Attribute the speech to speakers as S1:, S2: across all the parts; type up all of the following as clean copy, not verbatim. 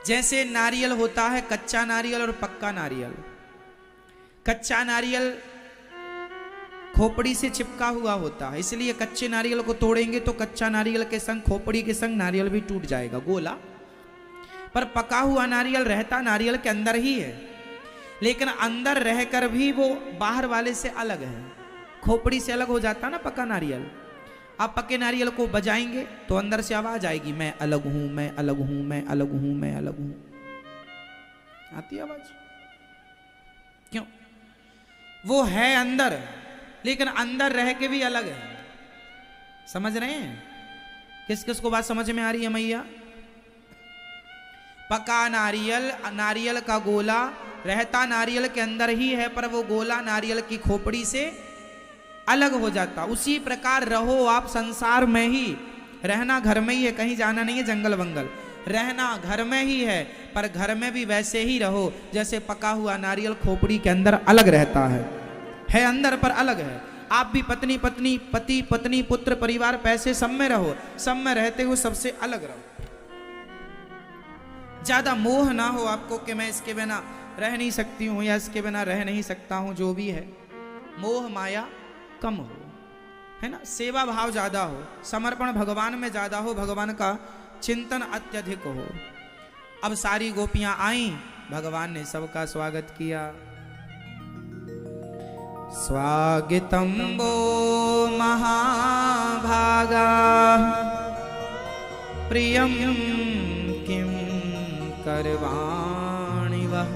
S1: जैसे नारियल होता है कच्चा नारियल और पक्का नारियल। कच्चा नारियल खोपड़ी से चिपका हुआ होता है, इसलिए कच्चे नारियल को तोड़ेंगे तो कच्चा नारियल के संग खोपड़ी के संग नारियल भी टूट जाएगा गोला। पर पका हुआ नारियल रहता नारियल के अंदर ही है, लेकिन अंदर रहकर भी वो बाहर वाले से अलग है, खोपड़ी से अलग हो जाता ना पका नारियल। आप पके नारियल को बजाएंगे तो अंदर से आवाज आएगी, मैं अलग हूं, मैं अलग हूं, मैं अलग हूं, मैं अलग हूं। आती आवाज? क्यों? वो है अंदर, लेकिन अंदर रह के भी अलग है। समझ रहे हैं? किस किस को बात समझ में आ रही है मैया? पका नारियल, नारियल का गोला रहता नारियल के अंदर ही है, पर वो गोला नारियल की खोपड़ी से अलग हो जाता। उसी प्रकार रहो आप संसार में ही, रहना घर में ही है, कहीं जाना नहीं है जंगल वंगल, रहना घर में ही है, पर घर में भी वैसे ही रहो जैसे पका हुआ नारियल खोपड़ी के अंदर अलग रहता है अंदर पर अलग है। आप भी पत्नी पत्नी, पति पत्नी, पुत्र परिवार, पैसे सब में रहो, सब में रहते हुए सबसे अलग रहो। ज्यादा मोह ना हो आपको कि मैं इसके बिना रह नहीं सकती हूं या इसके बिना रह नहीं सकता हूं, जो भी है मोह माया कम हो, है ना। सेवा भाव ज्यादा हो, समर्पण भगवान में ज्यादा हो, भगवान का चिंतन अत्यधिक हो। अब सारी गोपियां आई, भगवान ने सबका स्वागत किया। स्वागतम वो महाभागा प्रियम किम करवाणि वः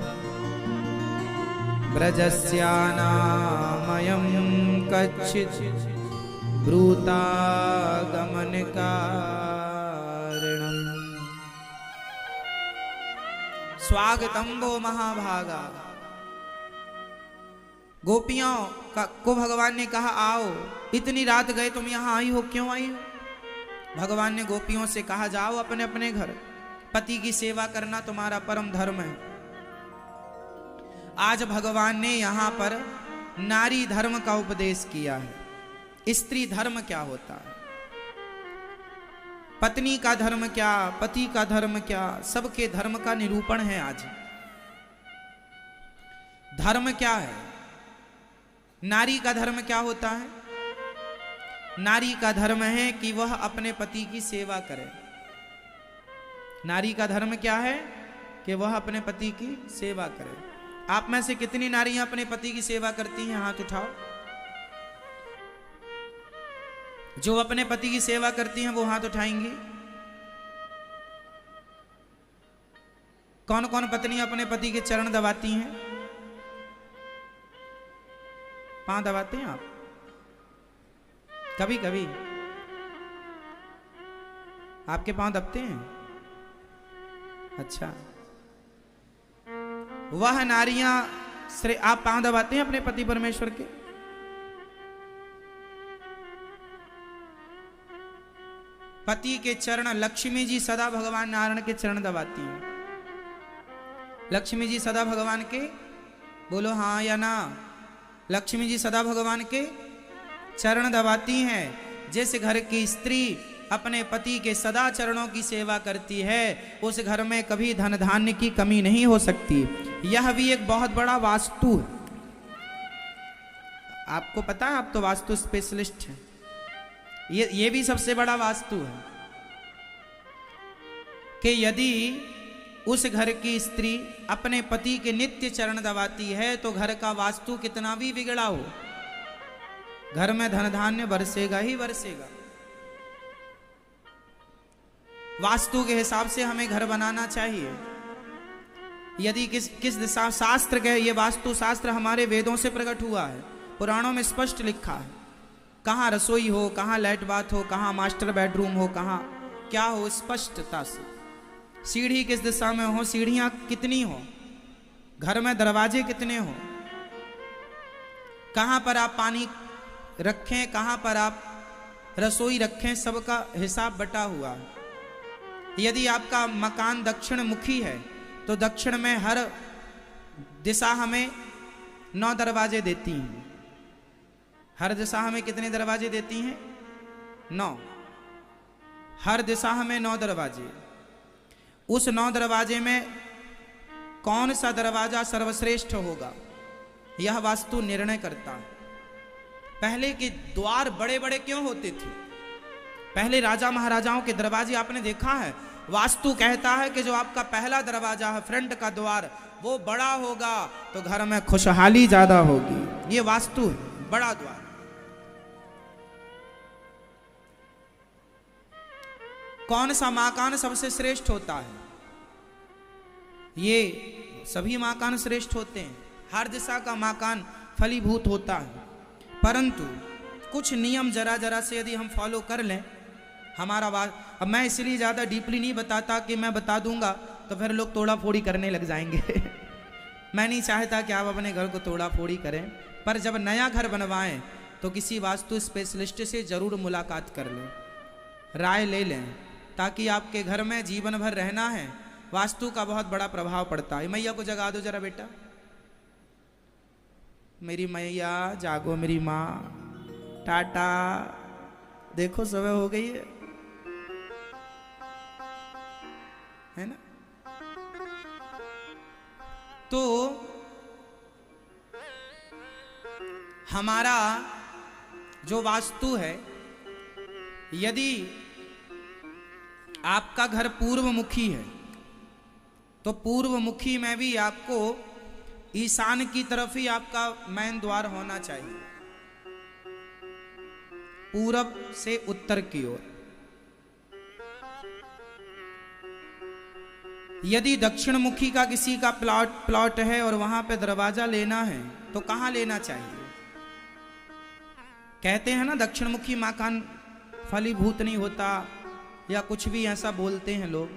S1: ब्रजस्यानामयं कच्चित् ब्रूतागमन कारणम्। स्वागतम वो महाभागा। गोपियों को भगवान ने कहा आओ, इतनी रात गए तुम यहाँ आई हो, क्यों आई हो? भगवान ने गोपियों से कहा जाओ अपने अपने घर, पति की सेवा करना तुम्हारा परम धर्म है। आज भगवान ने यहां पर नारी धर्म का उपदेश किया है। स्त्री धर्म क्या होता है, पत्नी का धर्म क्या, पति का धर्म क्या, सबके धर्म का निरूपण है आज। धर्म क्या है? नारी का धर्म क्या होता है? नारी का धर्म है कि वह अपने पति की सेवा करे। नारी का धर्म क्या है? कि वह अपने पति की सेवा करे। आप में से कितनी नारियां अपने पति की सेवा करती हैं? हाथ उठाओ। जो अपने पति की सेवा करती हैं वो हाथ उठाएंगी। कौन कौन पत्नियां अपने पति के चरण दबाती हैं? पांव दबाते हैं आप? कभी कभी आपके पांव दबते हैं? अच्छा, वह नारियां आप पांव दबाते हैं अपने पति परमेश्वर के? पति के चरण, लक्ष्मी जी सदा भगवान नारायण के चरण दबाती हैं। लक्ष्मी जी सदा भगवान के, बोलो हाँ या ना। लक्ष्मी जी सदा भगवान के चरण दबाती हैं। जिस घर की स्त्री अपने पति के सदा चरणों की सेवा करती है, उस घर में कभी धन धान्य की कमी नहीं हो सकती। यह भी एक बहुत बड़ा वास्तु है। आपको पता है, आप तो वास्तु स्पेशलिस्ट हैं। ये भी सबसे बड़ा वास्तु है कि यदि उस घर की स्त्री अपने पति के नित्य चरण दबाती है तो घर का वास्तु कितना भी बिगड़ा हो, घर में धन धान्य बरसेगा ही बरसेगा। वास्तु के हिसाब से हमें घर बनाना चाहिए। यदि किस दिशा, शास्त्र के, ये वास्तु शास्त्र हमारे वेदों से प्रकट हुआ है, पुराणों में स्पष्ट लिखा है। कहाँ रसोई हो, कहाँ लाइट बाथ हो, कहाँ मास्टर बेडरूम हो, कहाँ क्या हो, स्पष्टता से। सीढ़ी किस दिशा में हो, सीढ़ियां कितनी हो, घर में दरवाजे कितने हो, कहाँ पर आप पानी रखें, कहाँ पर आप रसोई रखें, सबका हिसाब बटा हुआ है। यदि आपका मकान दक्षिण मुखी है तो दक्षिण में हर दिशा हमें 9 दरवाजे देती हैं। हर दिशा हमें कितने दरवाजे देती हैं? 9। हर दिशा हमें 9 दरवाजे। उस 9 दरवाजे में कौन सा दरवाजा सर्वश्रेष्ठ होगा, यह वास्तु निर्णय करता है। पहले के द्वार बड़े बड़े क्यों होते थे? पहले राजा महाराजाओं के दरवाजे आपने देखा है, वास्तु कहता है कि जो आपका पहला दरवाजा है, फ्रंट का द्वार, वो बड़ा होगा तो घर में खुशहाली ज्यादा होगी। ये वास्तु है, बड़ा द्वार। कौन सा मकान सबसे श्रेष्ठ होता है? ये सभी मकान श्रेष्ठ होते हैं, हर दिशा का मकान फलीभूत होता है, परंतु कुछ नियम जरा जरा से यदि हम फॉलो कर लें, हमारा अब मैं इसलिए ज़्यादा डीपली नहीं बताता कि मैं बता दूंगा तो फिर लोग तोड़ा फोड़ी करने लग जाएंगे। मैं नहीं चाहता कि आप अपने घर को तोड़ा फोड़ी करें, पर जब नया घर बनवाएं तो किसी वास्तु स्पेशलिस्ट से ज़रूर मुलाकात कर लें, राय ले लें, ताकि आपके घर में जीवन भर रहना है। वास्तु का बहुत बड़ा प्रभाव पड़ता है। मैया को जगा दो जरा बेटा, मेरी मैया जागो, मेरी माँ, टाटा, देखो सुबह हो गई है ना। तो हमारा जो वास्तु है, यदि आपका घर पूर्वमुखी है तो पूर्वमुखी में भी आपको ईशान की तरफ ही आपका मैन द्वार होना चाहिए, पूरब से उत्तर की ओर। यदि दक्षिण मुखी का किसी का प्लॉट है और वहां पे दरवाजा लेना है तो कहां लेना चाहिए? कहते हैं ना दक्षिण मुखी मकान फलीभूत नहीं होता, या कुछ भी ऐसा बोलते हैं लोग,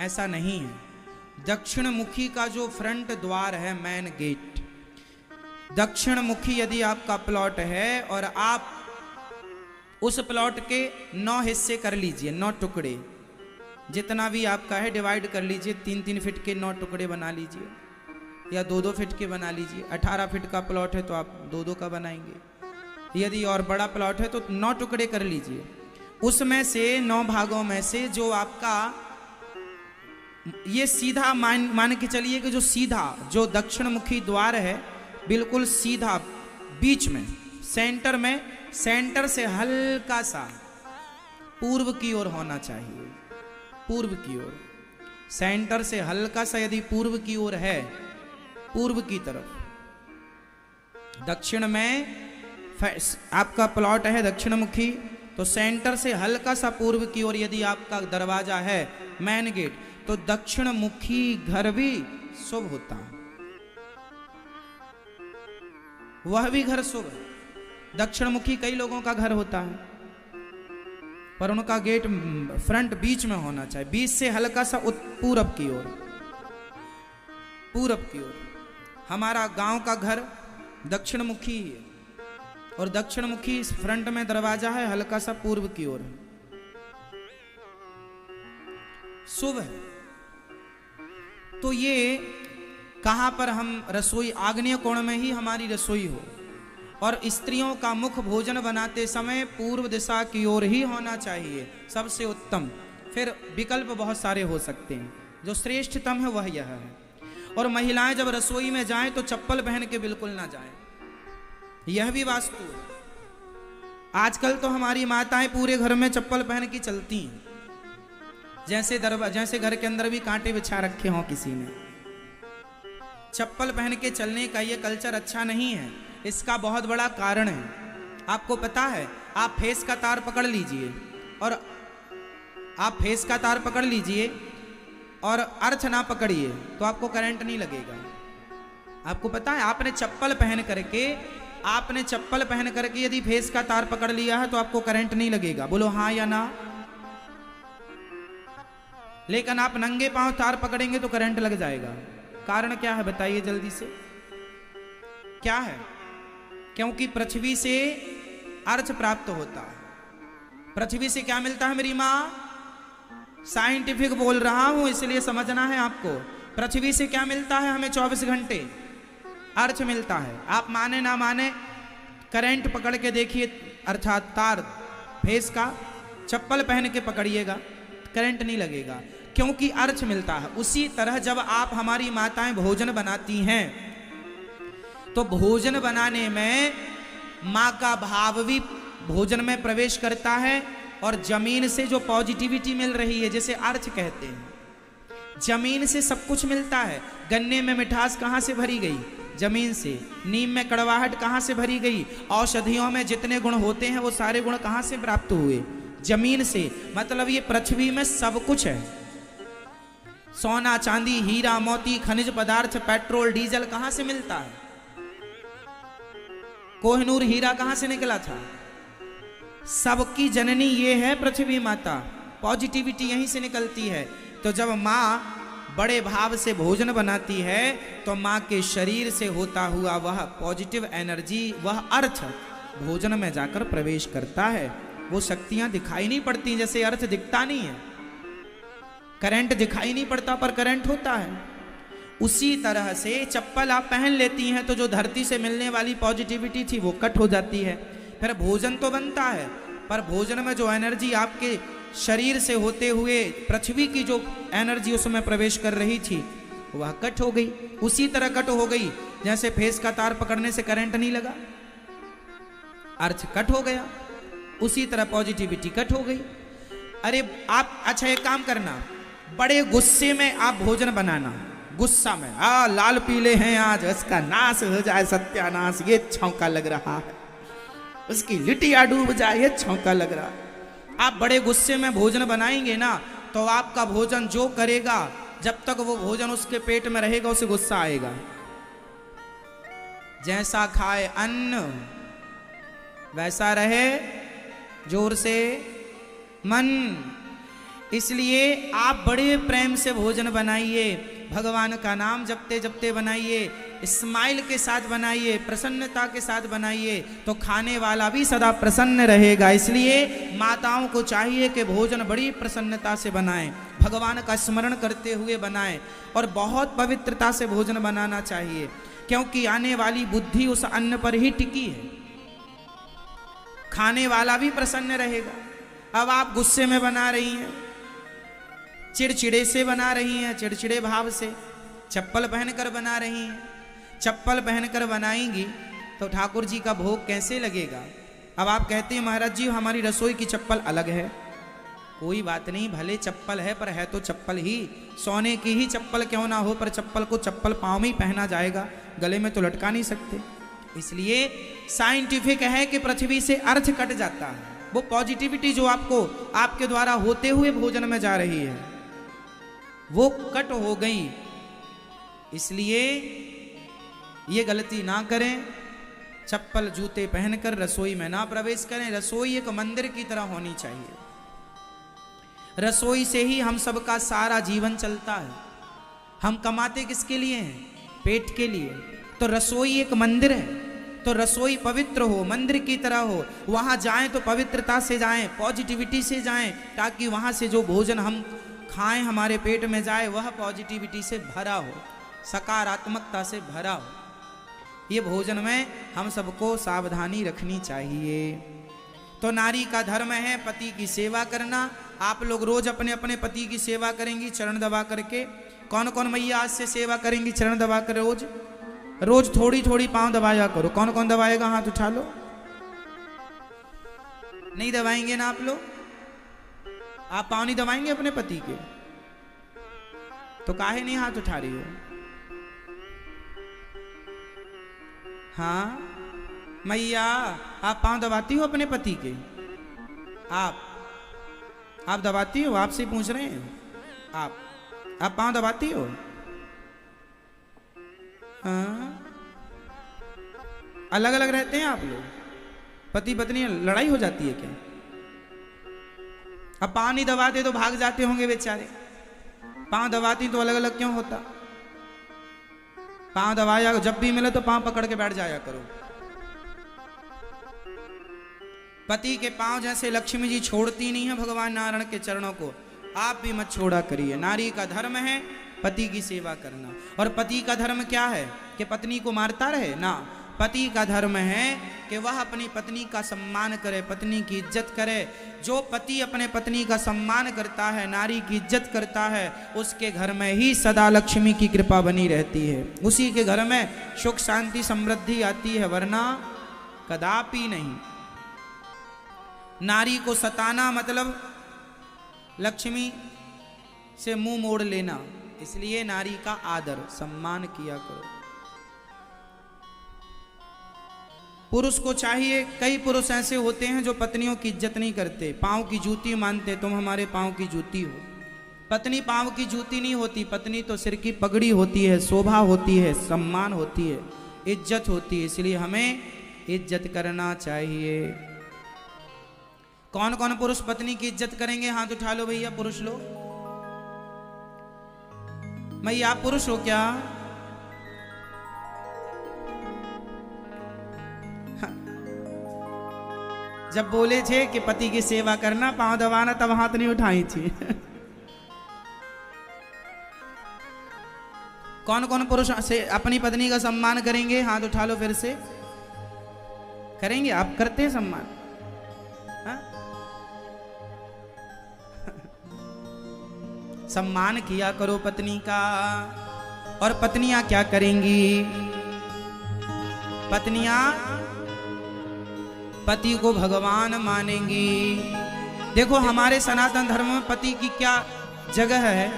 S1: ऐसा नहीं है। दक्षिण मुखी का जो फ्रंट द्वार है, मेन गेट, दक्षिण मुखी यदि आपका प्लॉट है और आप उस प्लॉट के 9 हिस्से कर लीजिए, 9 टुकड़े, जितना भी आपका है डिवाइड कर लीजिए, 3-3 फीट के 9 टुकड़े बना लीजिए, या 2-2 फीट के बना लीजिए। 18 फीट का प्लॉट है तो आप 2-2 का बनाएंगे, यदि और बड़ा प्लॉट है तो 9 टुकड़े कर लीजिए। उसमें से 9 भागों में से जो आपका ये सीधा मान के चलिए कि जो सीधा जो दक्षिण मुखी द्वार है, बिल्कुल सीधा बीच में सेंटर में, सेंटर से हल्का सा पूर्व की ओर होना चाहिए, पूर्व की ओर, सेंटर से हल्का सा यदि पूर्व की ओर है, पूर्व की तरफ, दक्षिण में आपका प्लॉट है दक्षिण मुखी, तो सेंटर से हल्का सा पूर्व की ओर यदि आपका दरवाजा है, मेन गेट, तो दक्षिण मुखी घर भी शुभ होता है, वह भी घर शुभ है। दक्षिण मुखी कई लोगों का घर होता है, पर उनका गेट फ्रंट बीच में होना चाहिए, बीच से हल्का सा पूरब की ओर, पूरब की ओर। हमारा गांव का घर दक्षिण मुखी है और दक्षिण मुखी फ्रंट में दरवाजा है, हल्का सा पूर्व की ओर, शुभ है। तो ये कहां पर हम रसोई, आग्नेय कोण में ही हमारी रसोई हो, और स्त्रियों का मुख भोजन बनाते समय पूर्व दिशा की ओर ही होना चाहिए, सबसे उत्तम। फिर विकल्प बहुत सारे हो सकते हैं, जो श्रेष्ठतम है वह यह है। और महिलाएं जब रसोई में जाएं तो चप्पल पहन के बिल्कुल ना जाएं, यह भी वास्तु है। आजकल तो हमारी माताएं पूरे घर में चप्पल पहन के चलती हैं, जैसे घर के अंदर भी कांटे बिछा रखे हों किसी ने। चप्पल पहन के चलने का ये कल्चर अच्छा नहीं है। इसका बहुत बड़ा कारण है, आपको पता है, आप फेस का तार पकड़ लीजिए और आप फेस का तार पकड़ लीजिए और अर्थ ना पकड़िए तो आपको करंट नहीं लगेगा। आपको पता है, आपने चप्पल पहन करके यदि फेस का तार पकड़ लिया है तो आपको करंट नहीं लगेगा, बोलो हाँ या ना। लेकिन आप नंगे पांव तार पकड़ेंगे तो करंट लग जाएगा। कारण क्या है बताइए जल्दी से, क्या है? क्योंकि पृथ्वी से अर्थ प्राप्त होता है। पृथ्वी से क्या मिलता है मेरी माँ? साइंटिफिक बोल रहा हूं इसलिए समझना है आपको। पृथ्वी से क्या मिलता है हमें? 24 घंटे अर्थ मिलता है। आप माने ना माने, करंट पकड़ के देखिए, अर्थात तार फेस का, चप्पल पहन के पकड़िएगा, करंट नहीं लगेगा। क्योंकि अर्थ मिलता है। उसी तरह जब आप हमारी माताएं भोजन बनाती हैं तो भोजन बनाने में माँ का भाव भी भोजन में प्रवेश करता है, और जमीन से जो पॉजिटिविटी मिल रही है, जैसे अर्थ कहते हैं, जमीन से सब कुछ मिलता है। गन्ने में मिठास कहाँ से भरी गई? जमीन से। नीम में कड़वाहट कहाँ से भरी गई? औषधियों में जितने गुण होते हैं वो सारे गुण कहाँ से प्राप्त हुए? जमीन से। मतलब ये पृथ्वी में सब कुछ है। सोना, चांदी, हीरा, मोती, खनिज पदार्थ, पेट्रोल, डीजल कहाँ से मिलता है? कोहिनूर हीरा कहाँ से निकला था? सबकी जननी ये है पृथ्वी माता। पॉजिटिविटी यहीं से निकलती है। तो जब माँ बड़े भाव से भोजन बनाती है तो माँ के शरीर से होता हुआ वह पॉजिटिव एनर्जी, वह अर्थ भोजन में जाकर प्रवेश करता है। वो शक्तियां दिखाई नहीं पड़ती, जैसे अर्थ दिखता नहीं है, करंट दिखाई नहीं पड़ता पर करंट होता है। उसी तरह से चप्पल आप पहन लेती हैं तो जो धरती से मिलने वाली पॉजिटिविटी थी वो कट हो जाती है। फिर भोजन तो बनता है पर भोजन में जो एनर्जी आपके शरीर से होते हुए पृथ्वी की जो एनर्जी उसमें प्रवेश कर रही थी वह कट हो गई। उसी तरह कट हो गई जैसे फेस का तार पकड़ने से करंट नहीं लगा, अर्थ कट हो गया। उसी तरह पॉजिटिविटी कट हो गई। अरे आप अच्छा एक काम करना, बड़े गुस्से में आप भोजन बनाना, गुस्सा में, लाल पीले हैं आज, इसका नाश हो जाए, सत्यानाश, ये छौंका लग रहा है, उसकी लिटिया डूब जाए, ये छौंका लग रहा है। आप बड़े गुस्से में भोजन बनाएंगे ना तो आपका भोजन जो करेगा, जब तक वो भोजन उसके पेट में रहेगा उसे गुस्सा आएगा। जैसा खाए अन्न वैसा रहे जोर से मन। इसलिए आप बड़े प्रेम से भोजन बनाइए, भगवान का नाम जपते जपते बनाइए, स्माइल के साथ बनाइए, प्रसन्नता के साथ बनाइए, तो खाने वाला भी सदा प्रसन्न रहेगा। इसलिए माताओं को चाहिए कि भोजन बड़ी प्रसन्नता से बनाएं, भगवान का स्मरण करते हुए बनाएं, और बहुत पवित्रता से भोजन बनाना चाहिए, क्योंकि आने वाली बुद्धि उस अन्न पर ही टिकी है। खाने वाला भी प्रसन्न रहेगा। अब आप गुस्से में बना रही हैं, चिड़चिड़े से बना रही हैं, चिड़चिड़े भाव से, चप्पल पहनकर बना रही हैं, चप्पल पहनकर बनाएंगी तो ठाकुर जी का भोग कैसे लगेगा? अब आप कहते हैं महाराज जी हमारी रसोई की चप्पल अलग है। कोई बात नहीं, भले चप्पल है पर है तो चप्पल ही, सोने की ही चप्पल क्यों ना हो, पर चप्पल को चप्पल पाँव में ही पहना जाएगा, गले में तो लटका नहीं सकते। इसलिए साइंटिफिक है कि पृथ्वी से अर्थ कट जाता है। वो पॉजिटिविटी जो आपको आपके द्वारा होते हुए भोजन में जा रही है वो कट हो गई। इसलिए ये गलती ना करें, चप्पल जूते पहनकर रसोई में ना प्रवेश करें। रसोई एक मंदिर की तरह होनी चाहिए। रसोई से ही हम सबका सारा जीवन चलता है। हम कमाते किसके लिए हैं? पेट के लिए। तो रसोई एक मंदिर है, तो रसोई पवित्र हो, मंदिर की तरह हो। वहां जाएं तो पवित्रता से जाएं, पॉजिटिविटी से जाएं, ताकि वहां से जो भोजन हम खाएं हमारे पेट में जाए वह पॉजिटिविटी से भरा हो, सकारात्मकता से भरा हो। ये भोजन में हम सबको सावधानी रखनी चाहिए। तो नारी का धर्म है पति की सेवा करना। आप लोग रोज अपने अपने पति की सेवा करेंगी चरण दबा करके। कौन कौन मैया आज से सेवा करेंगी चरण दबा कर? रोज रोज थोड़ी थोड़ी पांव दबाया करो। कौन कौन दबाएगा? हाथ उठा लो। नहीं दबाएंगे ना आप लोग? आप पांव नहीं दबाएंगे अपने पति के? तो काहे नहीं हाथ उठा रही हो? हाँ मैया, आप पांव दबाती हो अपने पति के? आप दबाती हो? आपसे पूछ रहे हैं। आप पांव दबाती हो? हाँ, अलग अलग रहते हैं आप लोग? पति पत्नी लड़ाई हो जाती है क्या? अब पांव नहीं दबाते तो भाग जाते होंगे बेचारे। पांव दबाती तो अलग अलग क्यों होता? पांव दबाया, जब भी मिले तो पांव पकड़ के बैठ जाया करो। पति के पांव जैसे लक्ष्मी जी छोड़ती नहीं है भगवान नारायण के चरणों को, आप भी मत छोड़ा करिए। नारी का धर्म है पति की सेवा करना। और पति का धर्म क्या है कि पत्नी को मारता रहे ना? पति का धर्म है कि वह अपनी पत्नी का सम्मान करे, पत्नी की इज्जत करे। जो पति अपने पत्नी का सम्मान करता है, नारी की इज्जत करता है, उसके घर में ही सदा लक्ष्मी की कृपा बनी रहती है, उसी के घर में सुख शांति समृद्धि आती है, वरना कदापि नहीं। नारी को सताना मतलब लक्ष्मी से मुंह मोड़ लेना, इसलिए नारी का आदर सम्मान किया करो। पुरुष को चाहिए, कई पुरुष ऐसे होते हैं जो पत्नियों की इज्जत नहीं करते, पांव की जूती मानते, तुम हमारे पांव की जूती हो। पत्नी पांव की जूती नहीं होती, पत्नी तो सिर की पगड़ी होती है, शोभा होती है, सम्मान होती है, इज्जत होती है, इसलिए हमें इज्जत करना चाहिए। कौन कौन पुरुष पत्नी की इज्जत करेंगे? हाथ उठा लो भैया, पुरुष लोग। भैया आप पुरुष हो क्या? जब बोले थे कि पति की सेवा करना, पांव दबाना, तब हाथ नहीं उठाई थी। कौन कौन पुरुष से अपनी पत्नी का सम्मान करेंगे? हाथ उठा लो फिर से। करेंगे? आप करते हैं सम्मान? हा? सम्मान किया करो पत्नी का। और पत्नियां क्या करेंगी? पत्नियां पति को भगवान मानेंगी। देखो हमारे सनातन धर्म में पति की क्या जगह है,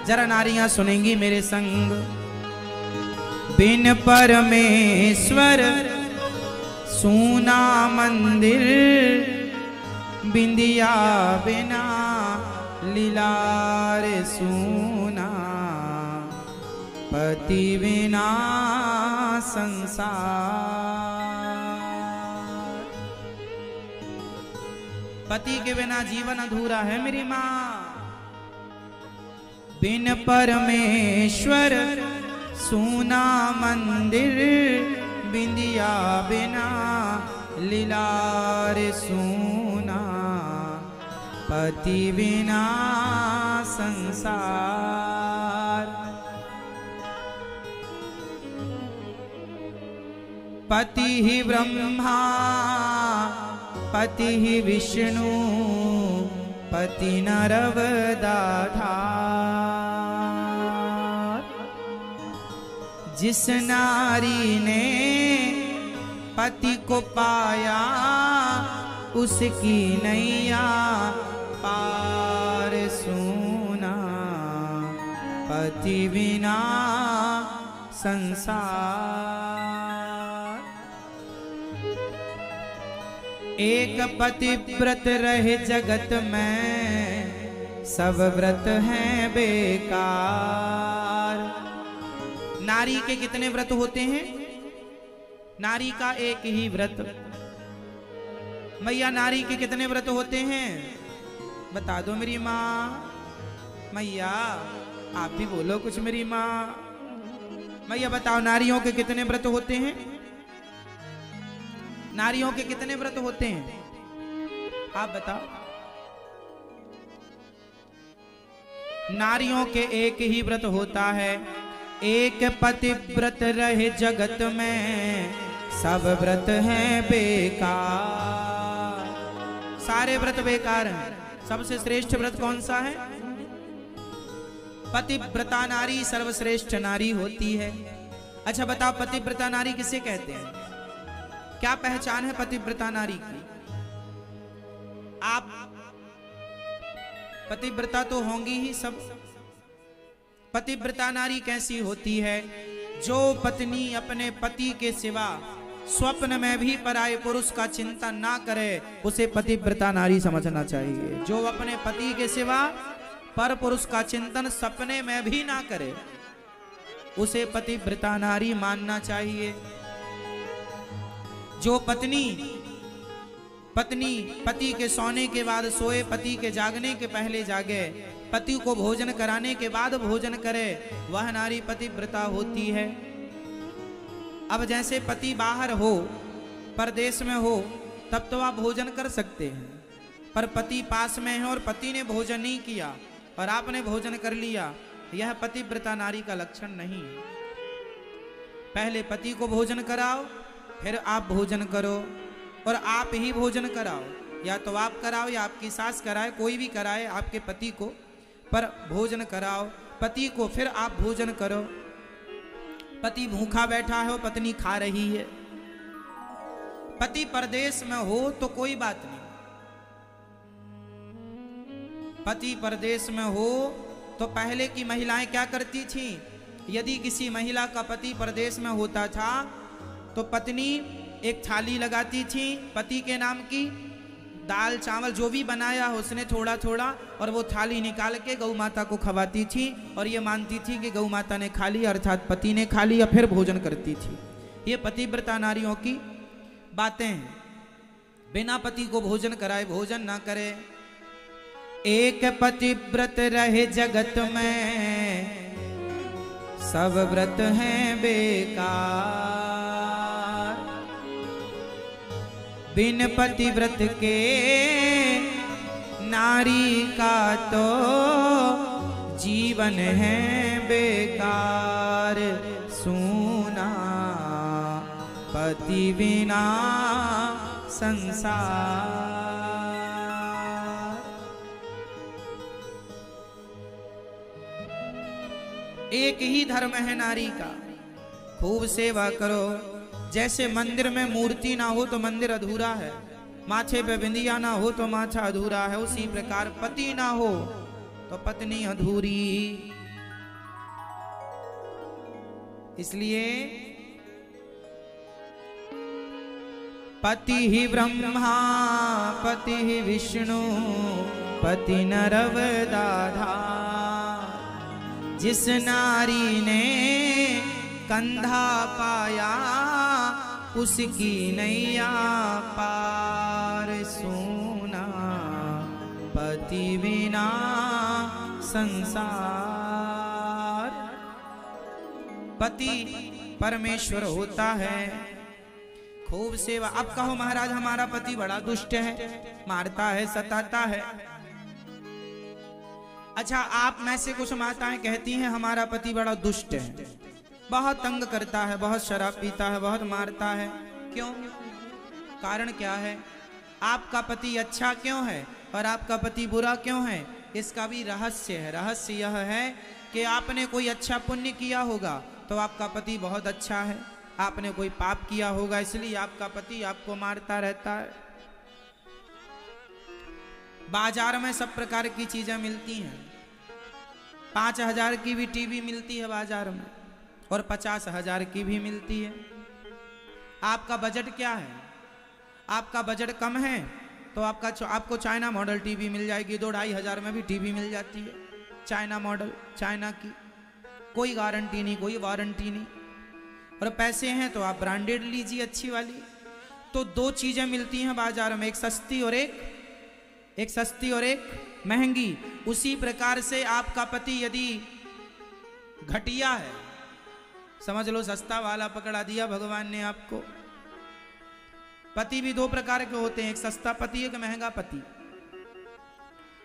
S1: जरा नारियां सुनेंगी मेरे संग। बिन परमेश्वर सूना मंदिर, बिंदिया बिना लीलार सूना, पति बिना संसार। पति के बिना जीवन अधूरा है मेरी माँ। बिन परमेश्वर सूना मंदिर, बिंदिया बिना लीलार सूना, पति बिना संसार। पति ही ब्रह्मा, पति ही विष्णु, पति नरवदाधार। जिस नारी ने पति को पाया, उसकी नैया पार सूना, पति बिना संसार। एक पतिव्रत रहे जगत में, सब व्रत हैं बेकार। नारी के कितने व्रत होते हैं? नारी का एक ही व्रत। मैया नारी के कितने व्रत होते हैं? बता दो मेरी माँ। मैया आप भी बोलो कुछ मेरी माँ। मैया बताओ नारियों के कितने व्रत होते हैं? नारियों के कितने व्रत होते हैं? आप बताओ। नारियों के एक ही व्रत होता है। एक पतिव्रत रहे जगत में, सब व्रत हैं बेकार। सारे व्रत बेकार हैं। सबसे श्रेष्ठ व्रत कौन सा है? पतिव्रता नारी सर्वश्रेष्ठ नारी होती है। अच्छा बताओ पतिव्रता नारी किसे कहते हैं? क्या पहचान है पतिव्रता नारी की? आप पतिव्रता तो होंगी ही सब। पतिव्रता नारी कैसी होती है? जो पत्नी अपने पति के सिवा स्वप्न में भी पराये पुरुष का चिंतन ना करे, उसे पतिव्रता नारी समझना चाहिए। जो अपने पति के सिवा पर पुरुष का चिंतन सपने में भी ना करे, उसे पतिव्रता नारी मानना चाहिए। जो पत्नी पति के सोने के बाद सोए, पति के जागने के पहले जागे, पति को भोजन कराने के बाद भोजन करे, वह नारी पतिव्रता होती है। अब जैसे पति बाहर हो, परदेश में हो, तब तो आप भोजन कर सकते हैं, पर पति पास में है और पति ने भोजन नहीं किया और आपने भोजन कर लिया, यह पतिव्रता नारी का लक्षण नहीं है। पहले पति को भोजन कराओ, फिर आप भोजन करो, और आप ही भोजन कराओ, या तो आप कराओ या आपकी सास कराए, कोई भी कराए आपके पति को, पर भोजन कराओ पति को, फिर आप भोजन करो। पति भूखा बैठा है और पत्नी खा रही है, पति परदेश में हो तो कोई बात नहीं, पति परदेश में हो तो पहले की महिलाएं क्या करती थी, यदि किसी महिला का पति परदेश में होता था तो पत्नी एक थाली लगाती थी पति के नाम की, दाल चावल जो भी बनाया हो उसने थोड़ा थोड़ा, और वो थाली निकाल के गौ माता को खवाती थी, और ये मानती थी कि गौ माता ने खा लिया अर्थात पति ने खा लिया, फिर भोजन करती थी। ये पतिव्रता नारियों की बातें हैं। बिना पति को भोजन कराए भोजन ना करे। एक पतिव्रत रहे जगत में, सब व्रत हैं बेकार। बिन पतिव्रत के नारी का तो जीवन है बेकार। सूना पति बिना संसार। एक ही धर्म है नारी का, खूब सेवा करो। जैसे मंदिर में मूर्ति ना हो तो मंदिर अधूरा है, माथे पे बिंदिया ना हो तो माथा अधूरा है, उसी प्रकार पति ना हो तो पत्नी अधूरी। इसलिए पति ही ब्रह्मा पति ही विष्णु पति नरवदाधा। जिस नारी ने कंधा पाया उसकी नैया पार। सोना पति बिना संसार। पति परमेश्वर होता है, खूब सेवा। अब कहो महाराज हमारा पति बड़ा दुष्ट है, मारता है सताता है। अच्छा, आप में से कुछ माताएं कहती हैं हमारा पति बड़ा दुष्ट है, बहुत तंग करता है, बहुत शराब पीता है, बहुत मारता है। क्यों? कारण क्या है? आपका पति अच्छा क्यों है और आपका पति बुरा क्यों है? इसका भी रहस्य है। रहस्य यह है कि आपने कोई अच्छा पुण्य किया होगा तो आपका पति बहुत अच्छा है, आपने कोई पाप किया होगा इसलिए आपका पति आपको मारता रहता है। बाजार में सब प्रकार की चीजें मिलती हैं। 5,000 की भी टीवी मिलती है बाजार में और 50,000 की भी मिलती है। आपका बजट क्या है? आपका बजट कम है तो आपको चाइना मॉडल टीवी मिल जाएगी। 2-2.5 हज़ार में भी टीवी मिल जाती है, चाइना मॉडल, चाइना की, कोई गारंटी नहीं, कोई वारंटी नहीं। और पैसे हैं तो आप ब्रांडेड लीजिए अच्छी वाली। तो दो चीजें मिलती हैं बाजार में, एक सस्ती और एक महंगी। उसी प्रकार से आपका पति यदि घटिया है, समझ लो सस्ता वाला पकड़ा दिया भगवान ने आपको। पति भी दो प्रकार के होते हैं, एक सस्ता पति एक महंगा पति।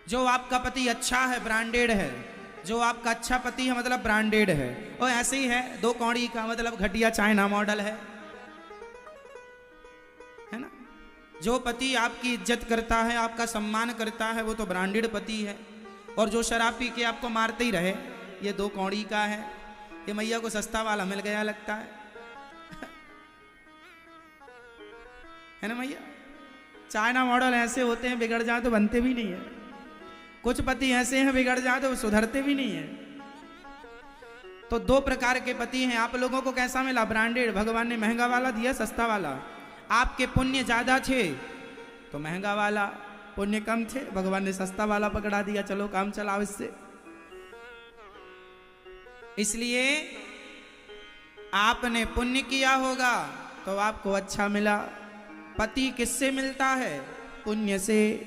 S1: जो आपका पति अच्छा है, ब्रांडेड है, जो आपका अच्छा पति है मतलब ब्रांडेड है, और ऐसे ही है 2 कौड़ी का मतलब घटिया चाइना मॉडल है ना। जो पति आपकी इज्जत करता है, आपका सम्मान करता है, वो तो ब्रांडेड पति है। और जो शराब पी के आपको मारते ही रहे, ये 2 कौड़ी का है, ये मैया को सस्ता वाला मिल गया लगता है ना मैया। चाइना मॉडल ऐसे होते हैं बिगड़ जाए तो बनते भी नहीं है। कुछ पति ऐसे हैं बिगड़ जाए तो सुधरते भी नहीं है। तो 2 प्रकार के पति हैं। आप लोगों को कैसा मिला? ब्रांडेड। भगवान ने महंगा वाला दिया, सस्ता वाला। आपके पुण्य ज्यादा थे तो महंगा वाला, पुण्य कम थे भगवान ने सस्ता वाला पकड़ा दिया, चलो काम चलाओ इससे। इसलिए आपने पुण्य किया होगा तो आपको अच्छा मिला। पति किससे मिलता है? पुण्य से।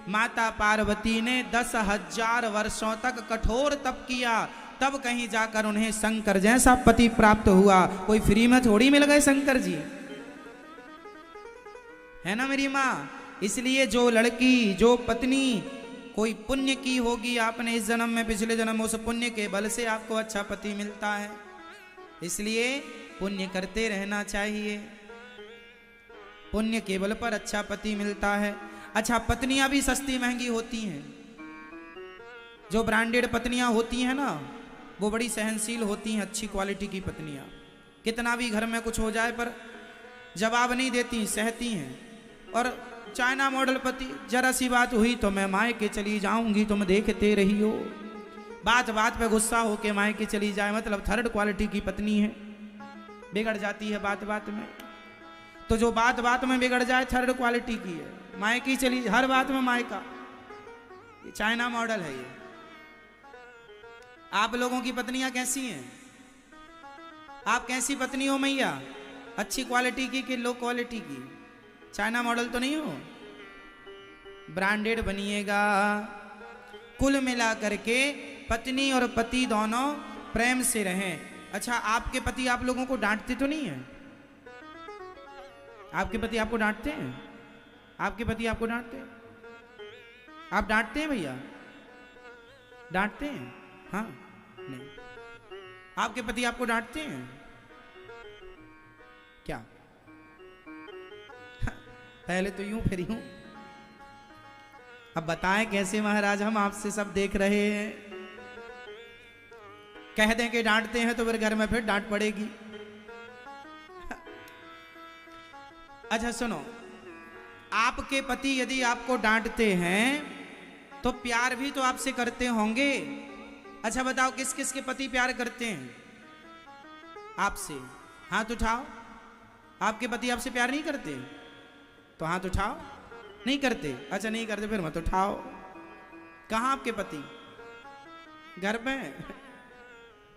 S1: माता पार्वती ने 10,000 वर्षों तक कठोर तप किया, तब कहीं जाकर उन्हें शंकर जैसा पति प्राप्त हुआ। कोई फ्री में थोड़ी मिल गए शंकर जी, है ना मेरी माँ। इसलिए जो लड़की, जो पत्नी कोई पुण्य की होगी आपने इस जन्म में, पिछले जन्म में, उस पुण्य के बल से आपको अच्छा पति मिलता है। इसलिए पुण्य करते रहना चाहिए। पुण्य के बल पर अच्छा पति मिलता है। अच्छा, पत्नियां भी सस्ती महंगी होती हैं। जो ब्रांडेड पत्नियां होती हैं ना, वो बड़ी सहनशील होती हैं, अच्छी क्वालिटी की पत्नियां। कितना भी घर में कुछ हो जाए पर जवाब नहीं देती, सहती हैं। और चाइना मॉडल पति, जरा सी बात हुई तो मैं मायके चली जाऊंगी, तुम देखते रही हो। बात बात पे गुस्सा होके मायके चली जाए, मतलब थर्ड क्वालिटी की पत्नी है, बिगड़ जाती है बात बात में। तो जो बात बात में बिगड़ जाए थर्ड क्वालिटी की है, मायके चली, हर बात में मायका, ये चाइना मॉडल है ये। आप लोगों की पत्नियां कैसी हैं? आप कैसी पत्नी हो मैया? अच्छी क्वालिटी की कि लो क्वालिटी की? चाइना मॉडल तो नहीं हो, ब्रांडेड बनिएगा। कुल मिला करके पत्नी और पति दोनों प्रेम से रहें। अच्छा, आपके पति आप लोगों को डांटते तो नहीं है? आपके पति आपको डांटते हैं? आपके पति आपको डांटते हैं? आप डांटते हैं भैया? डांटते हैं? हाँ, नहीं। आपके पति आपको डांटते हैं क्या? पहले तो यूं फिर यूं। अब बताएं कैसे महाराज, हम आपसे सब देख रहे हैं। कह दें कि डांटते हैं तो फिर घर में फिर डांट पड़ेगी। अच्छा सुनो, आपके पति यदि आपको डांटते हैं तो प्यार भी तो आपसे करते होंगे। अच्छा बताओ, किस किस के पति प्यार करते हैं आपसे? हाथ उठाओ। आपके पति आपसे प्यार नहीं करते तो हाथ उठाओ। नहीं करते? अच्छा नहीं करते, फिर मत उठाओ। कहाँ आपके पति? घर में?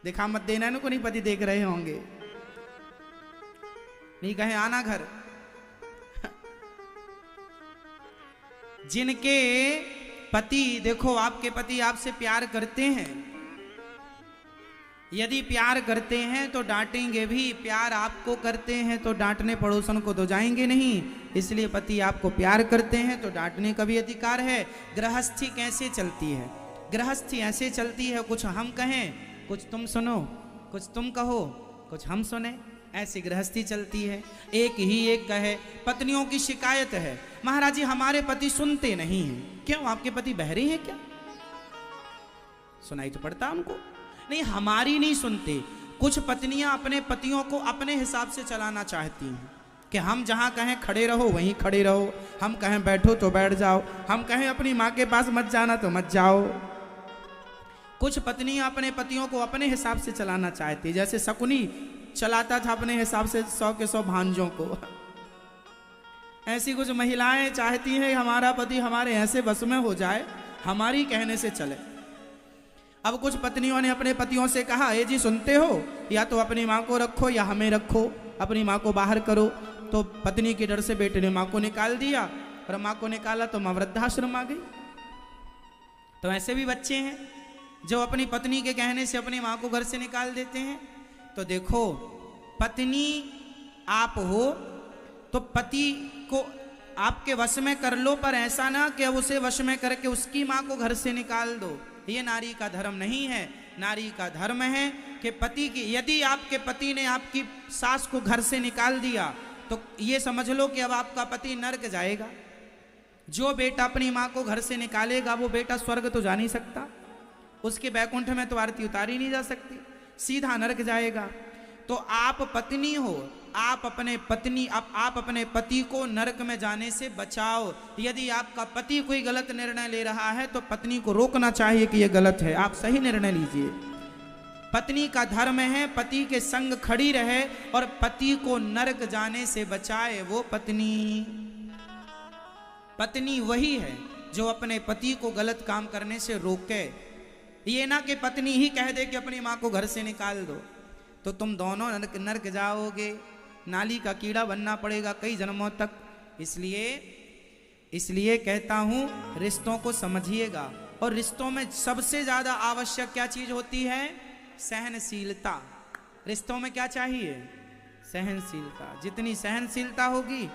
S1: दिखा मत देना इनको, नहीं पति देख रहे होंगे, नहीं कहे आना घर। जिनके पति, देखो आपके पति आपसे प्यार करते हैं, यदि प्यार करते हैं तो डांटेंगे भी। प्यार आपको करते हैं तो डांटने पड़ोसन को तो जाएंगे नहीं। इसलिए पति आपको प्यार करते हैं तो डांटने का भी अधिकार है। गृहस्थी कैसे चलती है? गृहस्थी ऐसे चलती है, कुछ हम कहें, कुछ तुम सुनो, कुछ तुम कहो, कुछ हम सुने, ऐसी गृहस्थी चलती है। एक ही एक कहे। पत्नियों की शिकायत है, महाराज जी हमारे पति सुनते नहीं हैं। क्यों, आपके पति बहरे हैं क्या? सुनाई तो पड़ता हमको। नहीं, हमारी नहीं सुनते। कुछ पत्नियां अपने पतियों को अपने हिसाब से चलाना चाहती हैं कि हम जहां कहें खड़े रहो वहीं खड़े रहो, हम कहें बैठो तो बैठ जाओ, हम कहें अपनी माँ के पास मत जाना तो मत जाओ। कुछ पत्नियां अपने पतियों को अपने हिसाब से चलाना चाहती है, जैसे शकुनी चलाता था अपने हिसाब से 100 के 100 भांजों को। ऐसी कुछ महिलाएं चाहती हैं हमारा पति हमारे ऐसे बस में हो जाए, हमारी कहने से चले। अब कुछ पत्नियों ने अपने पतियों से कहा, ए जी सुनते हो, या तो अपनी माँ को रखो या हमें रखो, अपनी माँ को बाहर करो। तो पत्नी के डर से बेटे ने माँ को निकाल दिया, और माँ को निकाला तो माँ वृद्धाश्रम आ गई। तो ऐसे भी बच्चे हैं जो अपनी पत्नी के कहने से अपनी माँ को घर से निकाल देते हैं। तो देखो, पत्नी आप हो तो पति को आपके वश में कर लो, पर ऐसा ना कि अब उसे वश में करके उसकी माँ को घर से निकाल दो। ये नारी का धर्म नहीं है। नारी का धर्म है कि पति की, यदि आपके पति ने आपकी सास को घर से निकाल दिया तो ये समझ लो कि अब आपका पति नरक जाएगा। जो बेटा अपनी माँ को घर से निकालेगा वो बेटा स्वर्ग तो जा नहीं सकता, उसके बैकुंठ में तो आरती उतारी नहीं जा सकती, सीधा नरक जाएगा। तो आप पत्नी हो, आप अपने पति को नरक में जाने से बचाओ। यदि आपका पति कोई गलत निर्णय ले रहा है तो पत्नी को रोकना चाहिए कि यह गलत है, आप सही निर्णय लीजिए। पत्नी का धर्म है पति के संग खड़ी रहे और पति को नरक जाने से बचाए। वो पत्नी वही है जो अपने पति को गलत काम करने से रोके। ये ना कि पत्नी ही कह दे कि अपनी माँ को घर से निकाल दो, तो तुम दोनों नरक जाओगे, नाली का कीड़ा बनना पड़ेगा कई जन्मों तक। इसलिए कहता हूं, रिश्तों को समझिएगा। और रिश्तों में सबसे ज्यादा आवश्यक क्या चीज होती है? सहनशीलता। रिश्तों में क्या चाहिए? सहनशीलता। जितनी सहनशीलता होगी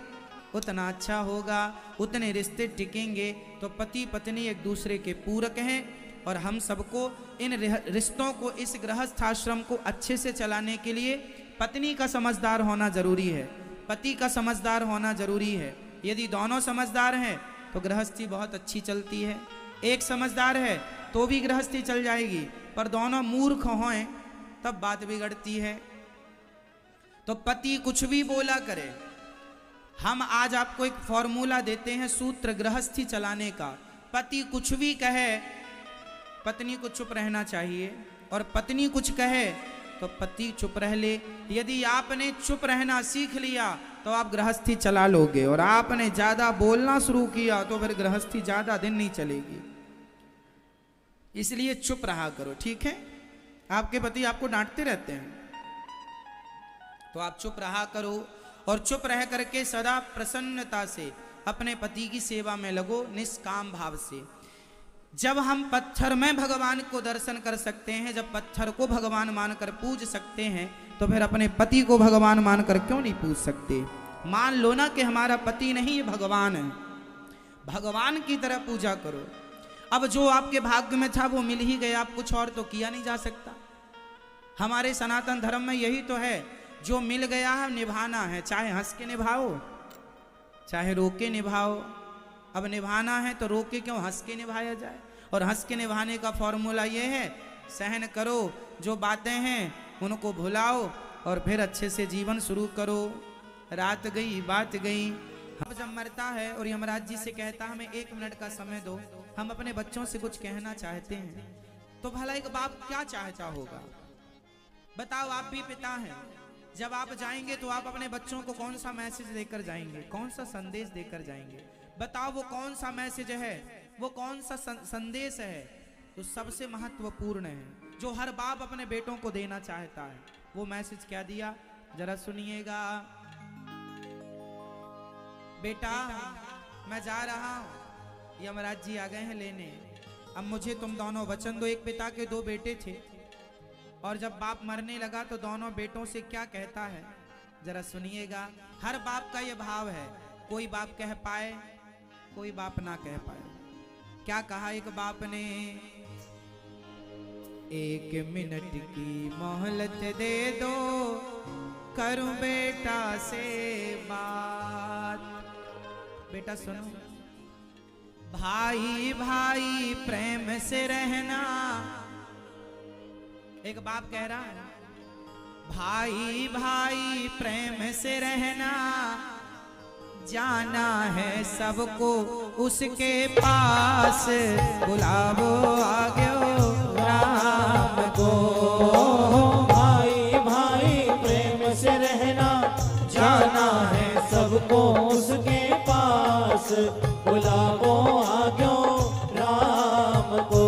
S1: उतना अच्छा होगा, उतने रिश्ते टिकेंगे। तो पति पत्नी एक दूसरे के पूरक हैं और हम सबको इन रिश्तों को, इस गृहस्थ आश्रम को अच्छे से चलाने के लिए पत्नी का समझदार होना जरूरी है। पति का समझदार होना जरूरी है। यदि दोनों समझदार हैं तो गृहस्थी बहुत अच्छी चलती है। एक समझदार है तो भी गृहस्थी चल जाएगी, पर दोनों मूर्ख हों तब बात बिगड़ती है। तो पति कुछ भी बोला करे, हम आज आपको एक फॉर्मूला देते हैं सूत्र गृहस्थी चलाने का। पति कुछ भी कहे पत्नी को चुप रहना चाहिए, और पत्नी कुछ कहे तो पति चुप रह ले। यदि आपने चुप रहना सीख लिया तो आप गृहस्थी चला लोगे, और आपने ज्यादा बोलना शुरू किया तो फिर गृहस्थी ज्यादा दिन नहीं चलेगी। इसलिए चुप रहा करो, ठीक है? आपके पति आपको डांटते रहते हैं तो आप चुप रहा करो, और चुप रह करके सदा प्रसन्नता से अपने पति की सेवा में लगो, निष्काम भाव से। जब हम पत्थर में भगवान को दर्शन कर सकते हैं, जब पत्थर को भगवान मानकर पूज सकते हैं, तो फिर अपने पति को भगवान मानकर क्यों नहीं पूज सकते? मान लो ना कि हमारा पति नहीं, ये भगवान है, भगवान की तरह पूजा करो। अब जो आपके भाग्य में था वो मिल ही गया, आप कुछ और तो किया नहीं जा सकता। हमारे सनातन धर्म में यही तो है, जो मिल गया है निभाना है, चाहे हंस के निभाओ चाहे रो के निभाओ। अब निभाना है तो रो के क्यों, हंस के निभाया जाए। और हंस के निभाने का फॉर्मूला ये है, सहन करो, जो बातें हैं उनको भुलाओ और फिर अच्छे से जीवन शुरू करो। रात गई बात गई। अब जब मरता है और यमराज जी से कहता हमें 1 मिनट का समय दो, हम अपने बच्चों से कुछ कहना चाहते हैं, तो भला एक बाप क्या चाहता होगा? बताओ, आप भी पिता हैं। जब आप जाएंगे तो आप अपने बच्चों को कौन सा मैसेज देकर जाएंगे, कौन सा संदेश देकर जाएंगे? बताओ वो कौन सा मैसेज है, वो कौन सा संदेश है जो सबसे महत्वपूर्ण है, जो हर बाप अपने बेटों को देना चाहता है? वो मैसेज क्या दिया, जरा सुनिएगा। बेटा मैं जा रहा हूं, यमराज जी आ गए हैं लेने। अब मुझे तुम दोनों वचन दो। एक पिता के 2 बेटे थे, और जब बाप मरने लगा तो दोनों बेटों से क्या कहता है, जरा सुनिएगा। हर बाप का ये भाव है, कोई बाप कह पाए कोई बाप ना कह पाए। क्या कहा एक बाप ने, 1 मिनट की मोहलत दे दो, करूं बेटा से बात। बेटा सुनो, भाई भाई प्रेम से रहना। एक बाप कह रहा है, भाई भाई प्रेम से रहना, जाना है सबको उसके पास, बुलावो आगे राम को।
S2: भाई भाई प्रेम से रहना, जाना है सबको उसके पास, बुलावो आगे राम को।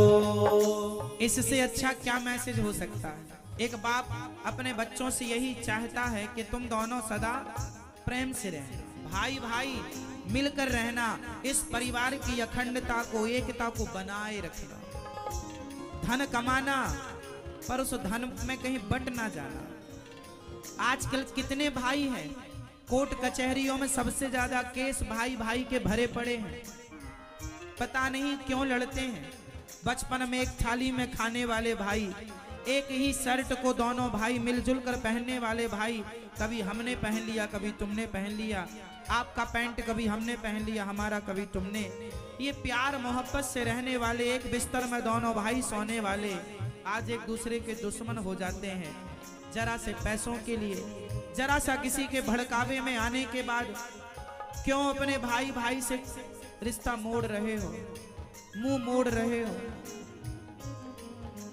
S1: इससे अच्छा क्या मैसेज हो सकता है? एक बाप अपने बच्चों से यही चाहता है कि तुम दोनों सदा प्रेम से रहना, भाई भाई मिलकर रहना, इस परिवार की अखंडता को, एकता को बनाए रखना। धन कमाना, पर उस धन में कहीं बट ना जाना। आजकल कितने भाई हैं, कोर्ट कचहरियों में सबसे ज्यादा केस भाई भाई के भरे पड़े हैं। पता नहीं क्यों लड़ते हैं। बचपन में एक थाली में खाने वाले भाई, एक ही शर्ट को दोनों भाई मिलजुल कर पहनने वाले भाई, कभी हमने पहन लिया कभी तुमने पहन लिया, आपका पैंट कभी हमने पहन लिया, हमारा कभी तुमने। ये प्यार मोहब्बत से रहने वाले, एक बिस्तर में दोनों भाई सोने वाले, आज एक दूसरे के दुश्मन हो जाते हैं। जरा से पैसों के लिए, जरा सा किसी के भड़कावे में आने के बाद क्यों अपने भाई भाई से रिश्ता मोड़ रहे हो, मुंह मोड़ रहे हो?